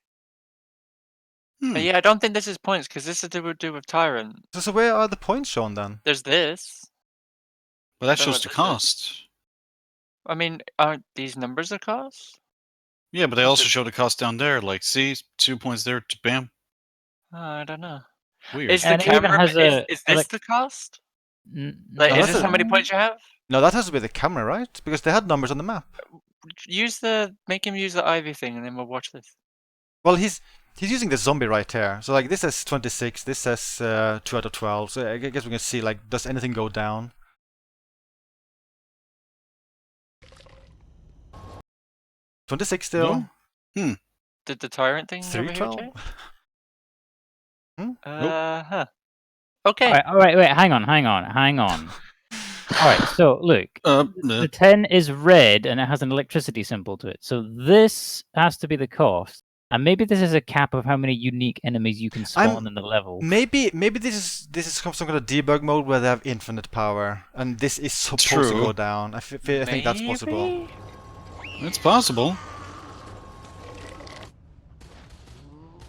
Hmm. Yeah, I don't think this is points because this is to do with Tyrant. So where are the points shown then? There's this. But that don't know shows the what this cost. I mean, aren't these numbers a cost? Yeah, but they Is also it- show the cost down there. Like, see, 2 points there. Bam. I don't know. Weird. Is the And it even camera? has a Is this elec- the cost? No, Like, is that's this a- how many points you have? No, that has to be the camera, right? Because they had numbers on the map. Make him use the ivy thing, and then we'll watch this. Well, he's using the zombie right here. So like this says 26. This says 2 out of 12. So I guess we can see like does anything go down? 26 still. No. Did the tyrant thing over 3 here 12. change? Hmm? Huh. Okay. All right, wait, hang on. All right, so look, the 10 is red and it has an electricity symbol to it. So this has to be the cost. And maybe this is a cap of how many unique enemies you can spawn in the level. Maybe this is some kind of debug mode where they have infinite power, and this is supposed to True. go down. I think that's possible. Maybe? It's possible.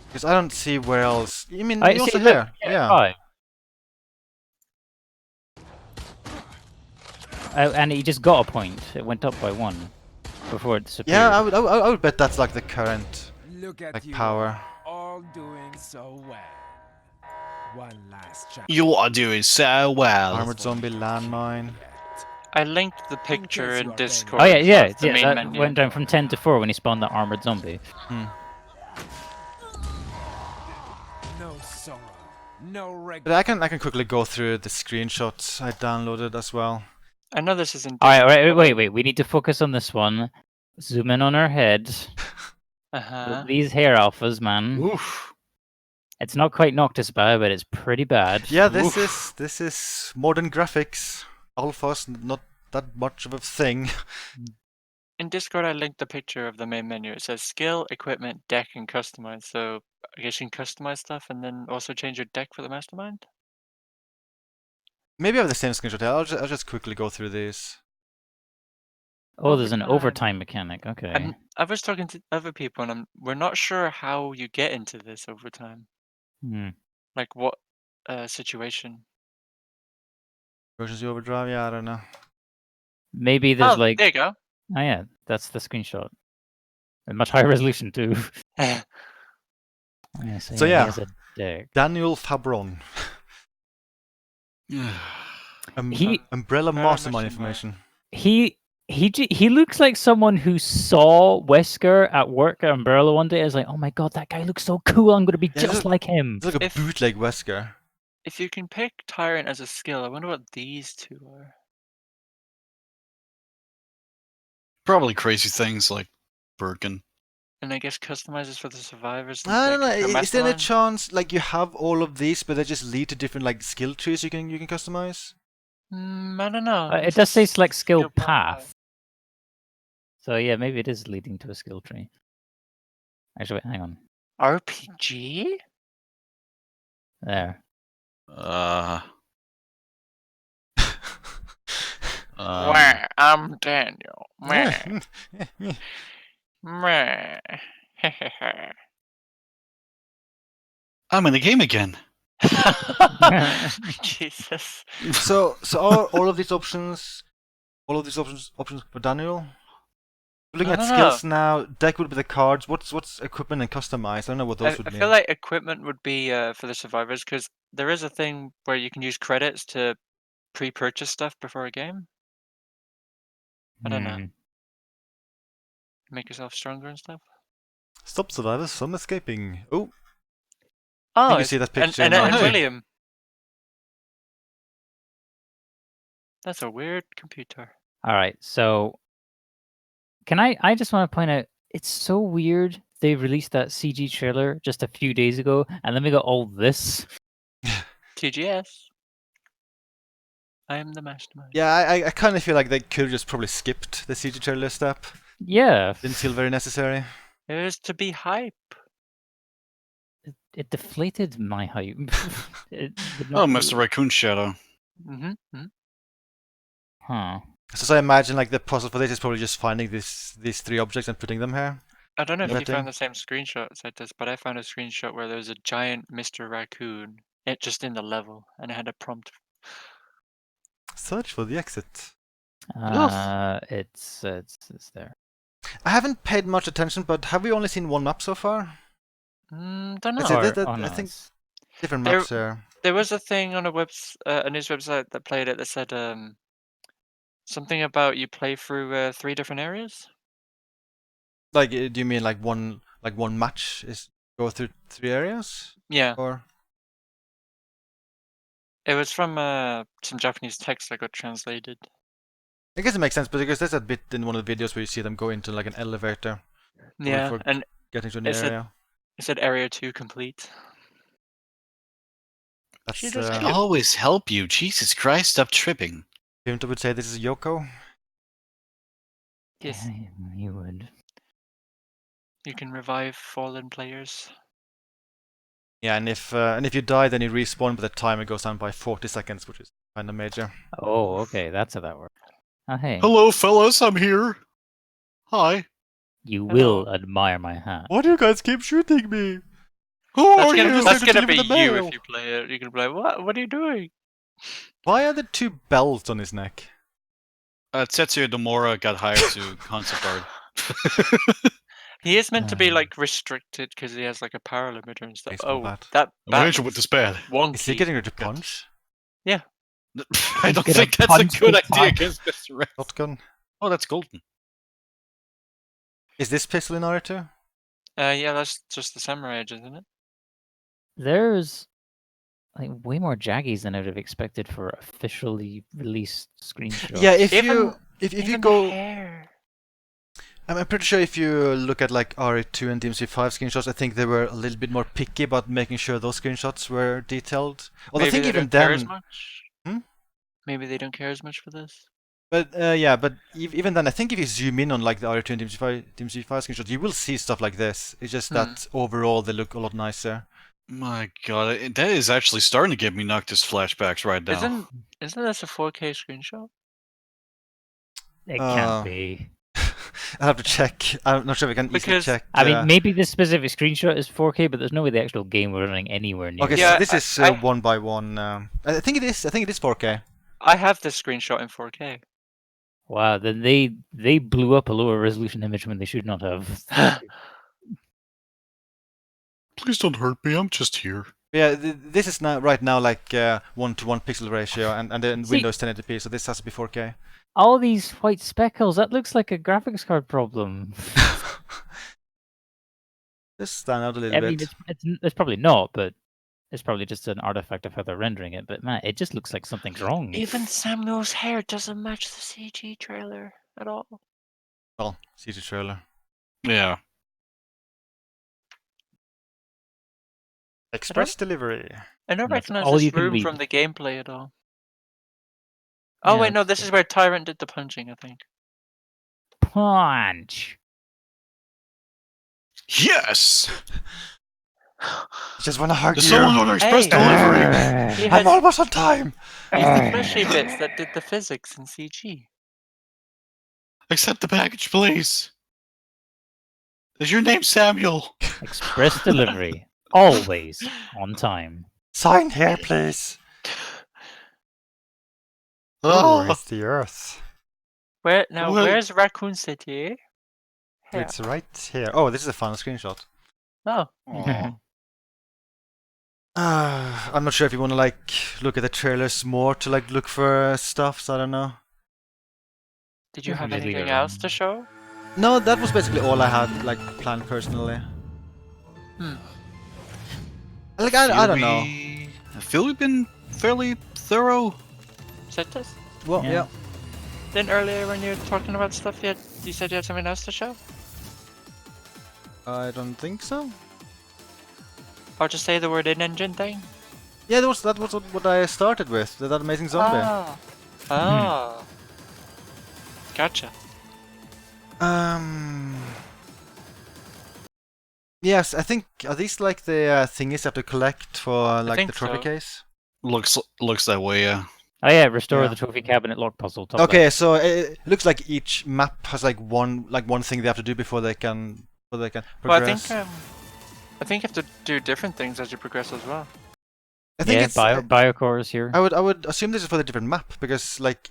Because I don't see where else. You mean I you also see, look, here? Yeah. 5. And he just got a point. It went up by 1 before it disappeared. Yeah, I would bet that's like the current Look at like you, power. all doing so well. One last chance. You are doing so well. Armored zombie landmine. I linked the picture case in you are Discord. Oh yeah, yeah, of the yeah. main That menu. went down from 10 to 4 when he spawned that armored zombie. Hmm. No sorrow, no regret. But I can quickly go through the screenshots I downloaded as well. I know this is in All Discord. right, wait. We need to focus on this one. Zoom in on her head. Uh-huh. These hair alphas, man. Oof. It's not quite Noctis bad, but it's pretty bad. Yeah, Oof. this is modern graphics. Alpha's not that much of a thing. In Discord, I linked the picture of the main menu. It says skill, equipment, deck, and customize. So I guess you can customize stuff and then also change your deck for the Mastermind. Maybe I have the same screenshot. I'll just quickly go through these. Oh, there's an Overtime. overtime mechanic. Okay. I was talking to other people, and we're not sure how you get into this overtime. Hmm. Like what situation? Versus Overdrive, yeah, I don't know. Maybe there's like. there you go. Oh yeah, that's the screenshot. A much higher resolution too. Yeah, So he yeah. has a deck. Daniel Fabron. He Umbrella Very Mastermind much information. he looks like someone who saw Wesker at work at Umbrella one day. I was like, oh my god, that guy looks so cool. I'm gonna be Yeah, just like him. It's like a bootleg Wesker. If you can pick Tyrant as a skill, I wonder what these two are. Probably crazy things like Birkin. And I guess customizes for the survivors. And I don't know. deck for Is there a Mastermind? chance like you have all of these, but they just lead to different like skill trees you can customize? I don't know. It This does say is select skill skill path. path. So yeah, maybe it is leading to a skill tree. Actually, wait, hang on. RPG? There. Where? I'm Daniel. Meh. Meh. I'm in the game again. Jesus. So are all of these options for Daniel? Looking I at don't skills now, deck would be the cards. What's equipment and customized? I don't know what those I would mean. feel like equipment would be for the survivors because there is a thing where you can use credits to pre-purchase stuff before a game. I don't know. Make yourself stronger and stuff. Stop survivors from escaping. Oh, Oh, you see that picture and now. William. That's a weird computer. All right, so can I just want to point out it's so weird they released that CG trailer just a few days ago, and then we got all this. TGS. I am the mastermind. Yeah, I kind of feel like they could have just probably skipped the CG trailer step. Yeah, Didn't feel very necessary. It was to be hype. it deflated my hype. Oh, Mr. Raccoon Shadow. Mm-hmm. Huh. So I imagine like the process for this is probably just finding these three objects and putting them here. I don't know if you Nothing. found the same screenshots like this, but I found a screenshot where there was a giant Mr. Raccoon, it just in the level, and it had a prompt. Search for the exit. It's there. I haven't paid much attention, but have we only seen one map so far? Don't Is know. it? no, I think it's- different There- maps there. There was a thing on a news website that played it that said something about you play through 3 different areas. Like, do you mean like one match is go through 3 areas? Yeah, Or it was from some Japanese text that got translated. I guess it makes sense, but because there's that bit in one of the videos where you see them go into like an elevator, Yeah, for and getting to a new it said- area. it said area 2 complete. That's She just I cute. always help you. Jesus Christ, stop tripping. Pinto would say this is Yoko. Yes, Yeah, you would. you can revive fallen players. Yeah, and if you die, then you respawn, but the timer goes down by 40 seconds, which is kind of major. Oh, okay, that's how that works. Oh, hey, Hello, fellas, I'm here. Hi. you Hello. will admire my hat. Why do you guys keep shooting me? Who That's are gonna, you? that's Just gonna be deliver the you mail. if you play it. You can play, what are you doing? Why are there 2 bells on his neck? Tetsuya Nomura got hired to concept art. He is meant to be like restricted because he has like a power limiter and stuff. Baseball Oh, bat. that I'm an angel with this bad. wonky. Is he getting her to punch? Yeah. I don't gonna think that's a punch good the idea time. against Mr. Red. Shotgun. Oh, that's golden. Is this pistol in R2? Yeah, that's just the Samurai Edge, isn't it? There's like way more jaggies than I would have expected for officially released screenshots. Yeah, if Even- you if you Even go, the hair. I'm pretty sure if you look at like RE2 and DMC5 screenshots, I think they were a little bit more picky about making sure those screenshots were detailed. Although I Maybe think they even don't care as then, much. Hmm? Maybe they don't care as much for this. but yeah, but even then, I think if you zoom in on like the RE2 and DMC5 screenshots, you will see stuff like this. It's just that overall they look a lot nicer. My God, that is actually starting to give me Noctis flashbacks right now. Isn't this a 4K screenshot? It Uh, can't be. I'll have to check. I'm not sure if we can easily Because- check. I mean, maybe this specific screenshot is 4K, but there's no way the actual game was running anywhere near. okay, it. so Yeah, this is I- one by one. I think it is. I think it is 4K. I have this screenshot in 4K. Wow, then they blew up a lower resolution image when they should not have. Please don't hurt me. I'm just here. Yeah, this is now right now like 1:1 pixel ratio, and then See- Windows 1080p, so this has to be 4K. All these white speckles, that looks like a graphics card problem. Just stand out a little I bit. mean, it's probably not, but it's probably just an artifact of how they're rendering it. But man, it just looks like something's wrong. Even Samuel's hair doesn't match the CG trailer at all. Well, CG trailer. Yeah. Express delivery. I don't That's recognize all this you can room read. from the gameplay at all. Oh Yeah, wait, no, that's this is where Tyrant did the punching, I think. Punch. Yes! Just wanna hug Does you. someone order express Hey. delivery? He I'm had almost on time. he's the fleshy bits that did the physics in CG. Accept the package, please. Is your name Samuel? Express delivery, always on time. Sign here, please. Oh, Where's the Earth? Where now? Well- Where's Raccoon City? Here. It's right here. Oh, this is a final screenshot. Oh, aw. I'm not sure if you want to like look at the trailers more to like look for stuff. So I don't know. did you Yeah, have just leave anything it else alone. to show? No, that was basically all I had like planned personally. Hmm. Like I don't know. I feel we've been fairly thorough. Said this? Well, Yeah. yeah. Then earlier when you were talking about stuff, you said you had something else to show? I don't think so. Or just say the word in-engine thing? Yeah, that was what I started with. That amazing zombie. Ah. Ah. Gotcha. Yes, I think are these like the thingies you have to collect for like the think trophy so. case? Looks that way, yeah. Oh yeah, restore Yeah. the trophy cabinet lock puzzle. Top Okay, left. so it looks like each map has like one thing they have to do before they can progress. Well, I think you have to do different things as you progress as well. I think Yeah, it's Biocores here. I would assume this is for the different map because like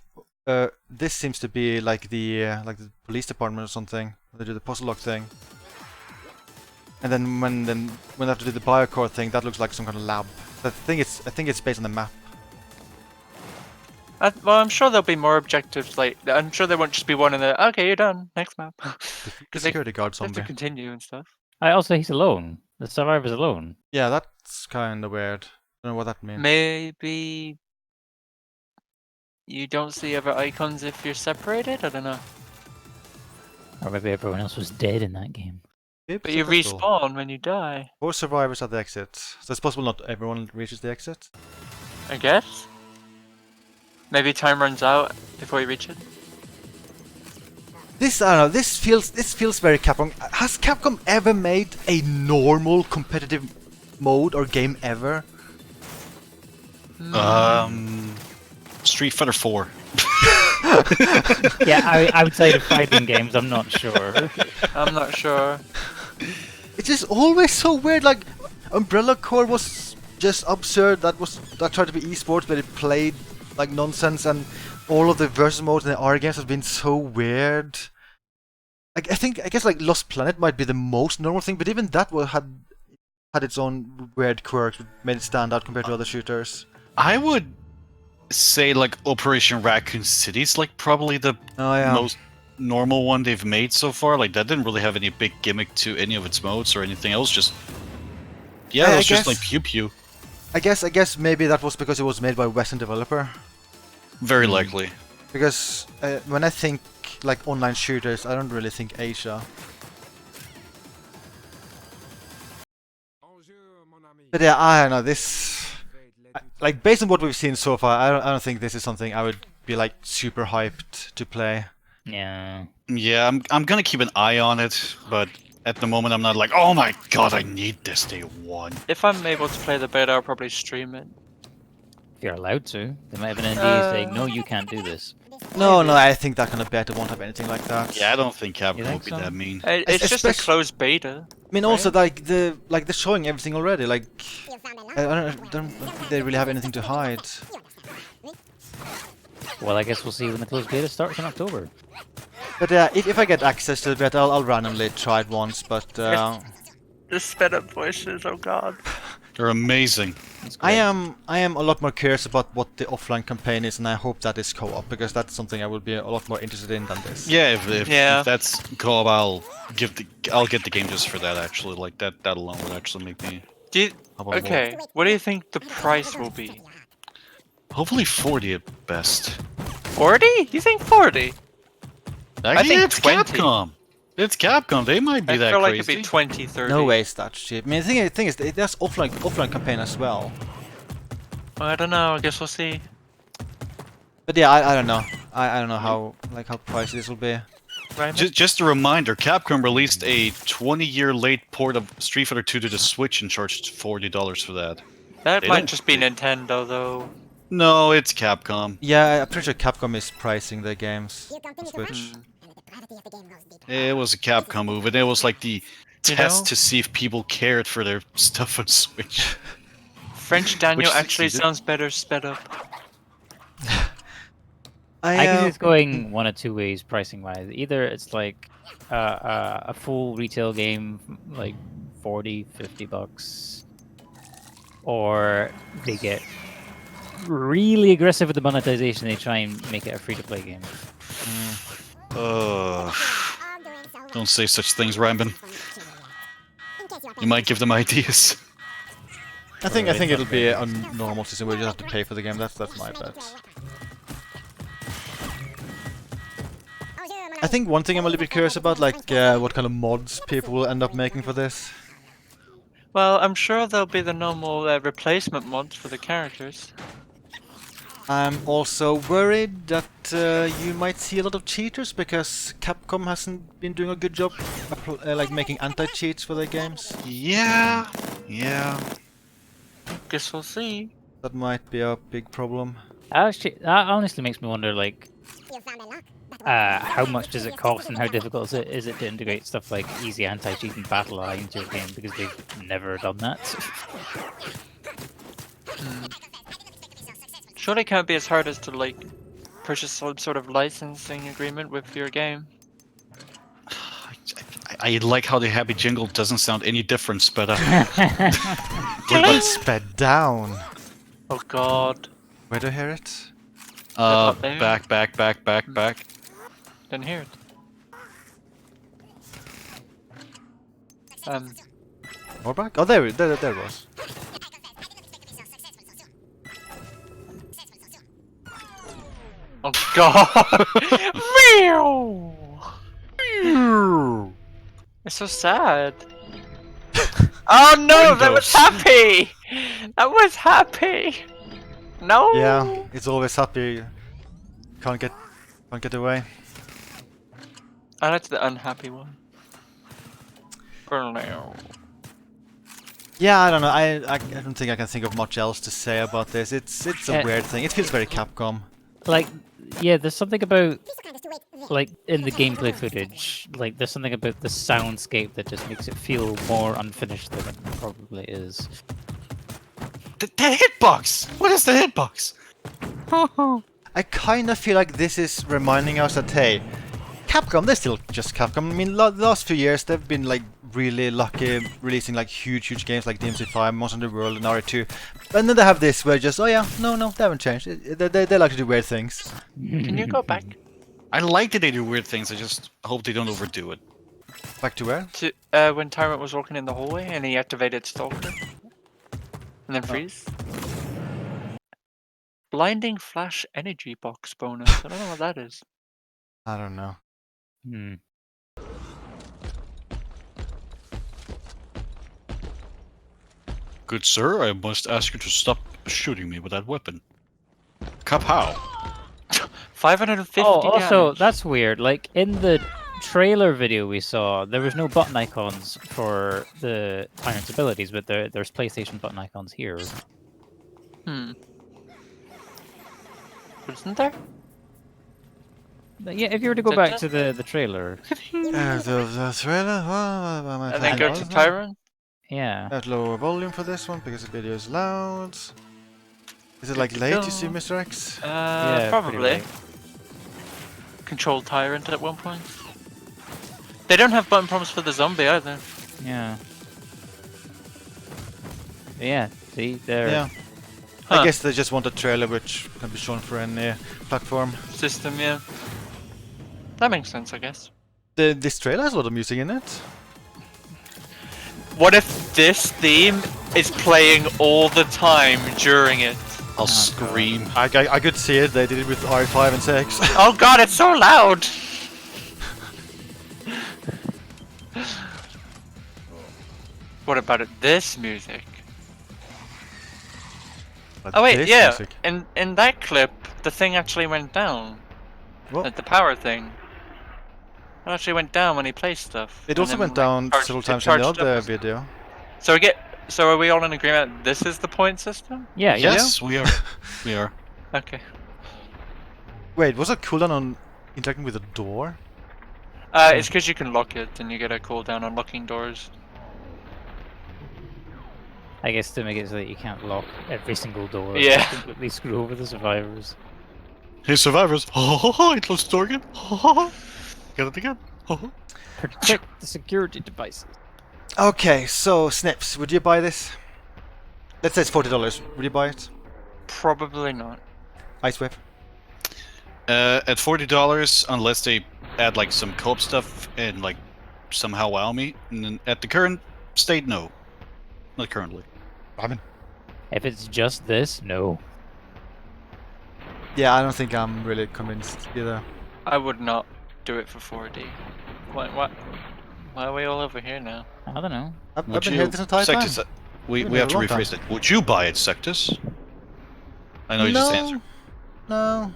this seems to be like the police department or something. Where they do the puzzle lock thing. And then when they have to do the biocore thing, that looks like some kind of lab. I think it's based on the map. Well, I'm sure there'll be more objectives. Like, I'm sure there won't just be one in the. Okay, you're done. Next map. The they- security guard They have to zombie. continue and stuff. Also, he's alone. The survivor's alone. Yeah, that's kind of weird. Don't know what that means. Maybe you don't see other icons if you're separated. I don't know. Or maybe everyone else was dead in that game. But you respawn when you die. 4 survivors at the exit. So it's possible not everyone reaches the exit. I guess. Maybe time runs out before you reach it. This I don't know. This feels very Capcom. Has Capcom ever made a normal competitive mode or game ever? Street Fighter 4. Yeah, outside of fighting games, I'm not sure. I'm not sure. It's just always so weird. Like Umbrella Corps was just absurd. That tried to be esports, but it played like nonsense, and all of the versus modes in the R games has been so weird. Like I guess like Lost Planet might be the most normal thing, but even that had its own weird quirks, which made it stand out compared to other shooters. I would say like Operation Raccoon City is like probably the Oh yeah. most normal one they've made so far. Like that didn't really have any big gimmick to any of its modes or anything else. Just yeah, it was just like pew pew. I guess maybe that was because it was made by a Western developer. Very likely. Because when I think like online shooters, I don't really think Asia. But yeah, I don't know. Like based on what we've seen so far, I don't think this is something I would be like super hyped to play. Yeah. Yeah, I'm gonna keep an eye on it, but at the moment I'm not like, oh my god, I need this day one. If I'm able to play the beta, I'll probably stream it. If you're allowed to. They might have an NDA saying, no, you can't do this. No, I think that kind of beta won't have anything like that. Yeah, I don't think Capcom You would think be so? that mean. It's just a closed beta. I mean, also like they're showing everything already. Like I don't think they really have anything to hide. Well, I guess we'll see when the closed beta starts in October. But if I get access to the beta, I'll randomly try it once. But The sped up voices, oh god. They're amazing. I am a lot more curious about what the offline campaign is, and I hope that is co-op because that's something I will be a lot more interested in than this. Yeah, if that's co-op, I'll get the game just for that. Actually, like that alone would actually make me. Okay, what do you think the price will be? Hopefully 40 at best. 40? You think 40? I think it's 20. Capcom. It's Capcom. They might be I that feel like crazy. it'd be 20, 30. No way it's that cheap. I mean, the thing is, there's offline campaign as well. I don't know. I guess we'll see. But yeah, I don't know. I don't know how pricey this will be. Right? Just a reminder, Capcom released a 20-year late port of Street Fighter 2 to the Switch and charged $40 for that. That They might don't- just be Nintendo, though. No, it's Capcom. Yeah, I'm pretty sure Capcom is pricing their games on Switch. It was a Capcom move, and it was like the You test know? to see if people cared for their stuff on Switch. French Daniel Which actually succeeded. sounds better sped up. I guess it's going one of two ways pricing wise. Either it's like a full retail game, like 40, 50 bucks, or they get really aggressive with the monetization. They try and make it a free-to-play game. Don't say such things, Rambin. You might give them ideas. I think it'll be a normal system where you just have to pay for the game. That's my bet. I think one thing I'm a little bit curious about, like what kind of mods people will end up making for this. Well, I'm sure there'll be the normal replacement mods for the characters. I'm also worried that you might see a lot of cheaters because Capcom hasn't been doing a good job like making anti-cheats for their games. Yeah. Guess we'll see. That might be a big problem. Actually, that honestly makes me wonder, like, how much does it cost and how difficult is it to integrate stuff like easy anti-cheat and battle eye into your game, because they've never done that. Surely it can't be as hard as to like purchase some sort of licensing agreement with your game. I like how the happy jingle doesn't sound any different, but What about sped down? Oh god. Where do I hear it? up there? back. Didn't hear it. More back? Oh, there it was. Oh god! Meow! It's so sad. Oh no, that was happy! That was happy! No! Yeah, it's always happy. Can't get away. I liked the unhappy one. For now. Yeah, I don't know. I don't think I can think of much else to say about this. It's a weird thing. It feels very Capcom. Like, yeah, there's something about, like, in the gameplay footage, like, there's something about the soundscape that just makes it feel more unfinished than it probably is. The hitbox! What is the hitbox? I kind of feel like this is reminding us that, hey, Capcom, they're still just Capcom. I mean, the last few years they've been like really lucky releasing like huge games like DMC5, Monster Hunter World, and RE2, and then they have this where just, oh yeah, no, they haven't changed. They like to do weird things. Can you go back I like that they do weird things. I just hope they don't overdo it. Back to where? to when Tyrant was walking in the hallway and he activated Stalker? And then freeze? Blinding Flash Energy Box bonus. I don't know what that is. I don't know. Hmm. Good sir, I must ask you to stop shooting me with that weapon. Kapow! 550 Oh, also, damage. that's weird. Like, in the trailer video we saw, there was no button icons for the Tyrant's abilities, but there's PlayStation button icons here. Isn't there? But yeah, if you were to go Is it back just- to the trailer, The trailer? And then go to Tyrant? yeah. At lower volume for this one because the video is loud. Is it like late, you see, Mr. X? Yeah, pretty Probably. late. Control Tyrant at one point. They don't have button prompts for the zombie either. Yeah. Yeah, see, there. Yeah. Huh. I guess they just want a trailer which can be shown for any platform. System, yeah. That makes sense, I guess. This trailer has a lot of music in it. What if this theme is playing all the time during it? I'll scream. I could see it, they did it with RE5 and 6. Oh god, it's so loud! What about it? This music? But Oh wait, this yeah. music- In that clip, the thing actually went down. What? Like the power thing. It actually went down when he placed stuff. It and also then, went like, down charged- several it times in the charged up other or something. video. So are we all in agreement? This is the point system? Yeah, yeah. Yes, we are. We are. Okay. Wait, was that cooldown on interacting with a door? It's because you can lock it and you get a cooldown on locking doors. I guess to make it so that you can't lock every single door. Yeah. And completely screw over the survivors. Hey, survivors! I closed the door again. Get it again. Protect the security devices. Okay, so Snips, would you buy this? Let's say it's $40. Would you buy it? Probably not. Ice Whip. At $40, unless they add like some co-op stuff and like somehow wow me. And then at the current state, no, not currently. Ramen. If it's just this, no. Yeah, I don't think I'm really convinced either. I would not do it for 4D. What? Why are we all over here now? I don't know. I've Would been you, here this entire time. Sectus, we Been we here have a to long time. rephrase it. Would you buy it, Sectus? I know you just answered. No.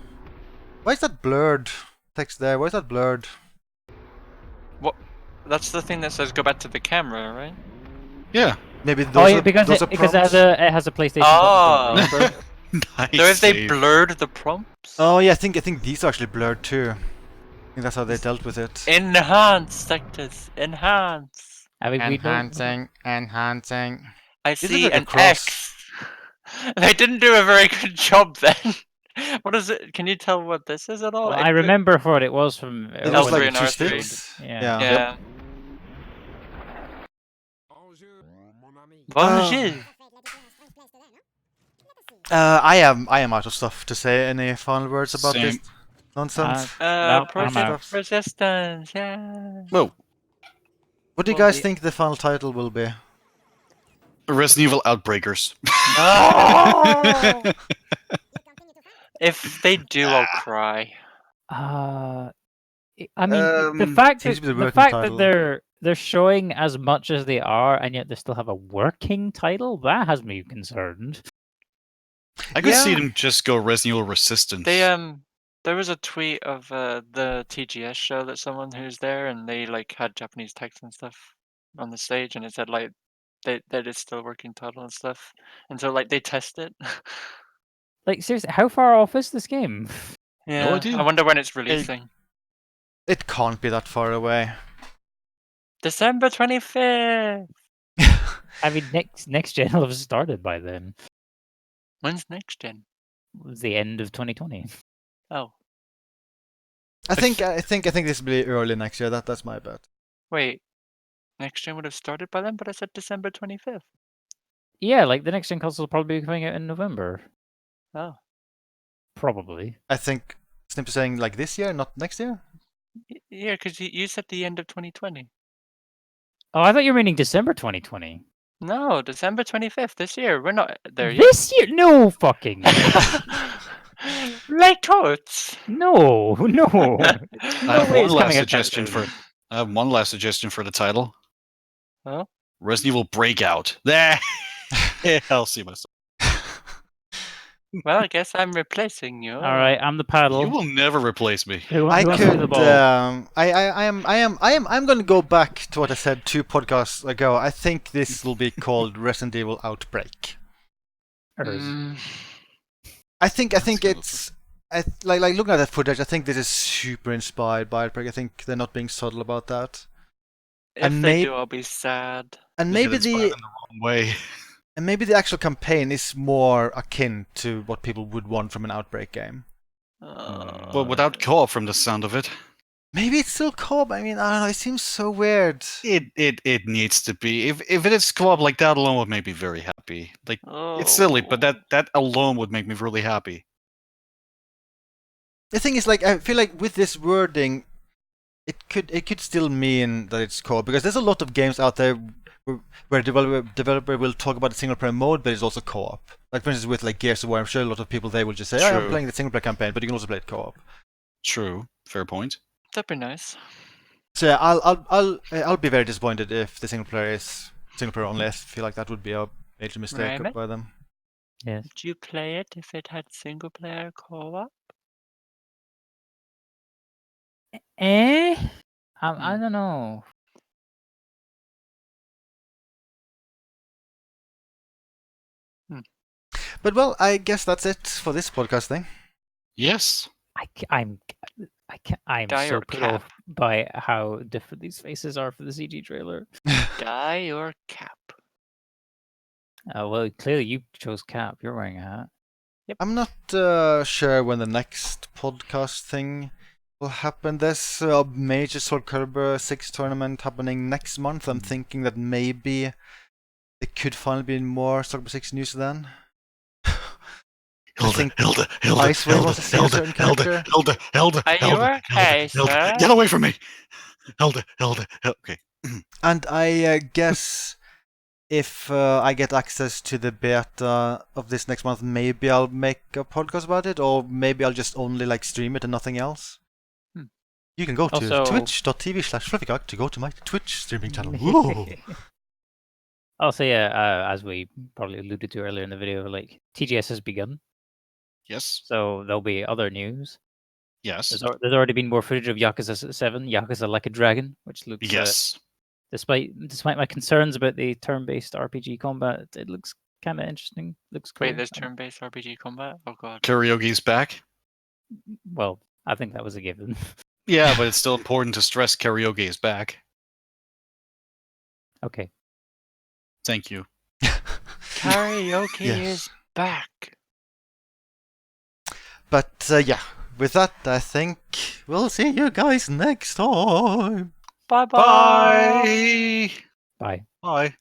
Why is that blurred text there? Why is that blurred? That's the thing that says go back to the camera, right? Yeah. Maybe those Oh yeah, are, because those it, are because prompts. it has a PlayStation. Oh. button, remember? Nice So if they save. blurred the prompts? Oh yeah, I think these are actually blurred too. I think that's how they dealt with it. Enhance sectors. Enhance. I mean, we don't. Enhancing. I This see is like a an cross. X. They didn't do a very good job then. What is it? Can you tell what this is at all? Well, I remember what it was from. It L3 was like and two R3. sticks. Yeah. Yeah. Ah. Bonjour. I am out of stuff to say. Any final words about this Same. nonsense? No, I'm Project out. Resistance. Yeah. Whoa. What do you well, guys the- think the final title will be? Resident Evil Outbreakers. No! If they do, I'll cry. I mean, the Um, fact seems that to be the working that title. they're showing as much as they are, and yet they still have a working title, that has me concerned. I could see Yeah. them just go Resident Evil Resistance. They there was a tweet of the TGS show that someone who's there, and they like had Japanese text and stuff on the stage, and it said like that it's still working title and stuff, and so like they test it. Like seriously, how far off is this game? Yeah, idea. I wonder when it's releasing. It can't be that far away. December 25th. I mean, next gen will have started by then. When's next gen? It was the end of 2020. Oh, I think this will be early next year. That's my bet. wait. next gen would have started by then, but I said December 25th. Yeah, like the next gen console will probably be coming out in November. Oh. Probably. I think Snip is saying like this year, not next year. Yeah, because you said the end of 2020. Oh, I thought you were meaning December 2020. No, December 25th this year. We're not there yet. This year? No fucking way. Late totes. No, no. I have way one it's last coming out that suggestion soon. I have one last suggestion for the title. Huh? Resident Evil Breakout. There. Yeah, I'll see myself. Well, I guess I'm replacing you. All right, I'm the paddle. You will never replace me. Who I wants to do the could. ball? I'm going to go back to what I said 2 podcasts ago. I think this will be called Resident Evil Outbreak. Hers. I think That's good. it's. Like looking at that footage, I think this is super inspired by Outbreak. I think they're not being subtle about that. If and they may- do, I'll be sad. And They maybe did inspire the in the wrong way. and maybe the actual campaign is more akin to what people would want from an Outbreak game. But without co-op from the sound of it. Maybe it's still co-op. I mean, I don't know. It seems so weird. It needs to be. If it is co-op, like that alone would make me very happy. Like it's silly, but that alone would make me really happy. The thing is, like, I feel like with this wording, it could still mean that it's co-op, because there's a lot of games out there where developer will talk about the single player mode, but it's also co-op. Like for instance, with like Gears of War, I'm sure a lot of people they will just say, "Oh, I'm True. playing the single player campaign," but you can also play it co-op. True. Fair point. That'd be nice. So yeah, I'll be very disappointed if the single player is single player only. I feel like that would be a major mistake Raymond? by them. Yes. Would you play it if it had single player co-op? I don't know. But well, I guess that's it for this podcast thing. Yes. I'm Die so or put cap? off by how different these faces are for the CG trailer. Die or cap? Well, clearly you chose Cap. You're wearing a hat. I'm not sure when the next podcast thing will happen. There's a major Soul Calibur 6 tournament happening next month. I'm thinking that maybe there could finally be more Soul Calibur 6 news then. think Hilda, Ice Wave was a certain character. Hilda, Are you okay, sir? get away from me! Hilda, okay. And I guess if I get access to the beta of this next month, maybe I'll make a podcast about it, or maybe I'll just only like stream it and nothing else. You can go to Also- twitch.tv/FluffyQuack to go to my Twitch streaming channel. Whoa. Also, yeah, as we probably alluded to earlier in the video, like TGS has begun, Yes, so there'll be other news. yes, There's already been more footage of Yakuza 7, Yakuza Like a Dragon, which looks yes. despite my concerns about the turn-based RPG combat, it looks kind of interesting. Looks cool. Wait, there's turn-based RPG combat? Oh god. Karaoke's back. Well, I think that was a given. Yeah, but it's still important to stress karaoke is back. Okay. Thank you. Karaoke Yes. is back. But yeah, with that, I think we'll see you guys next time. Bye-bye. Bye. Bye. Bye.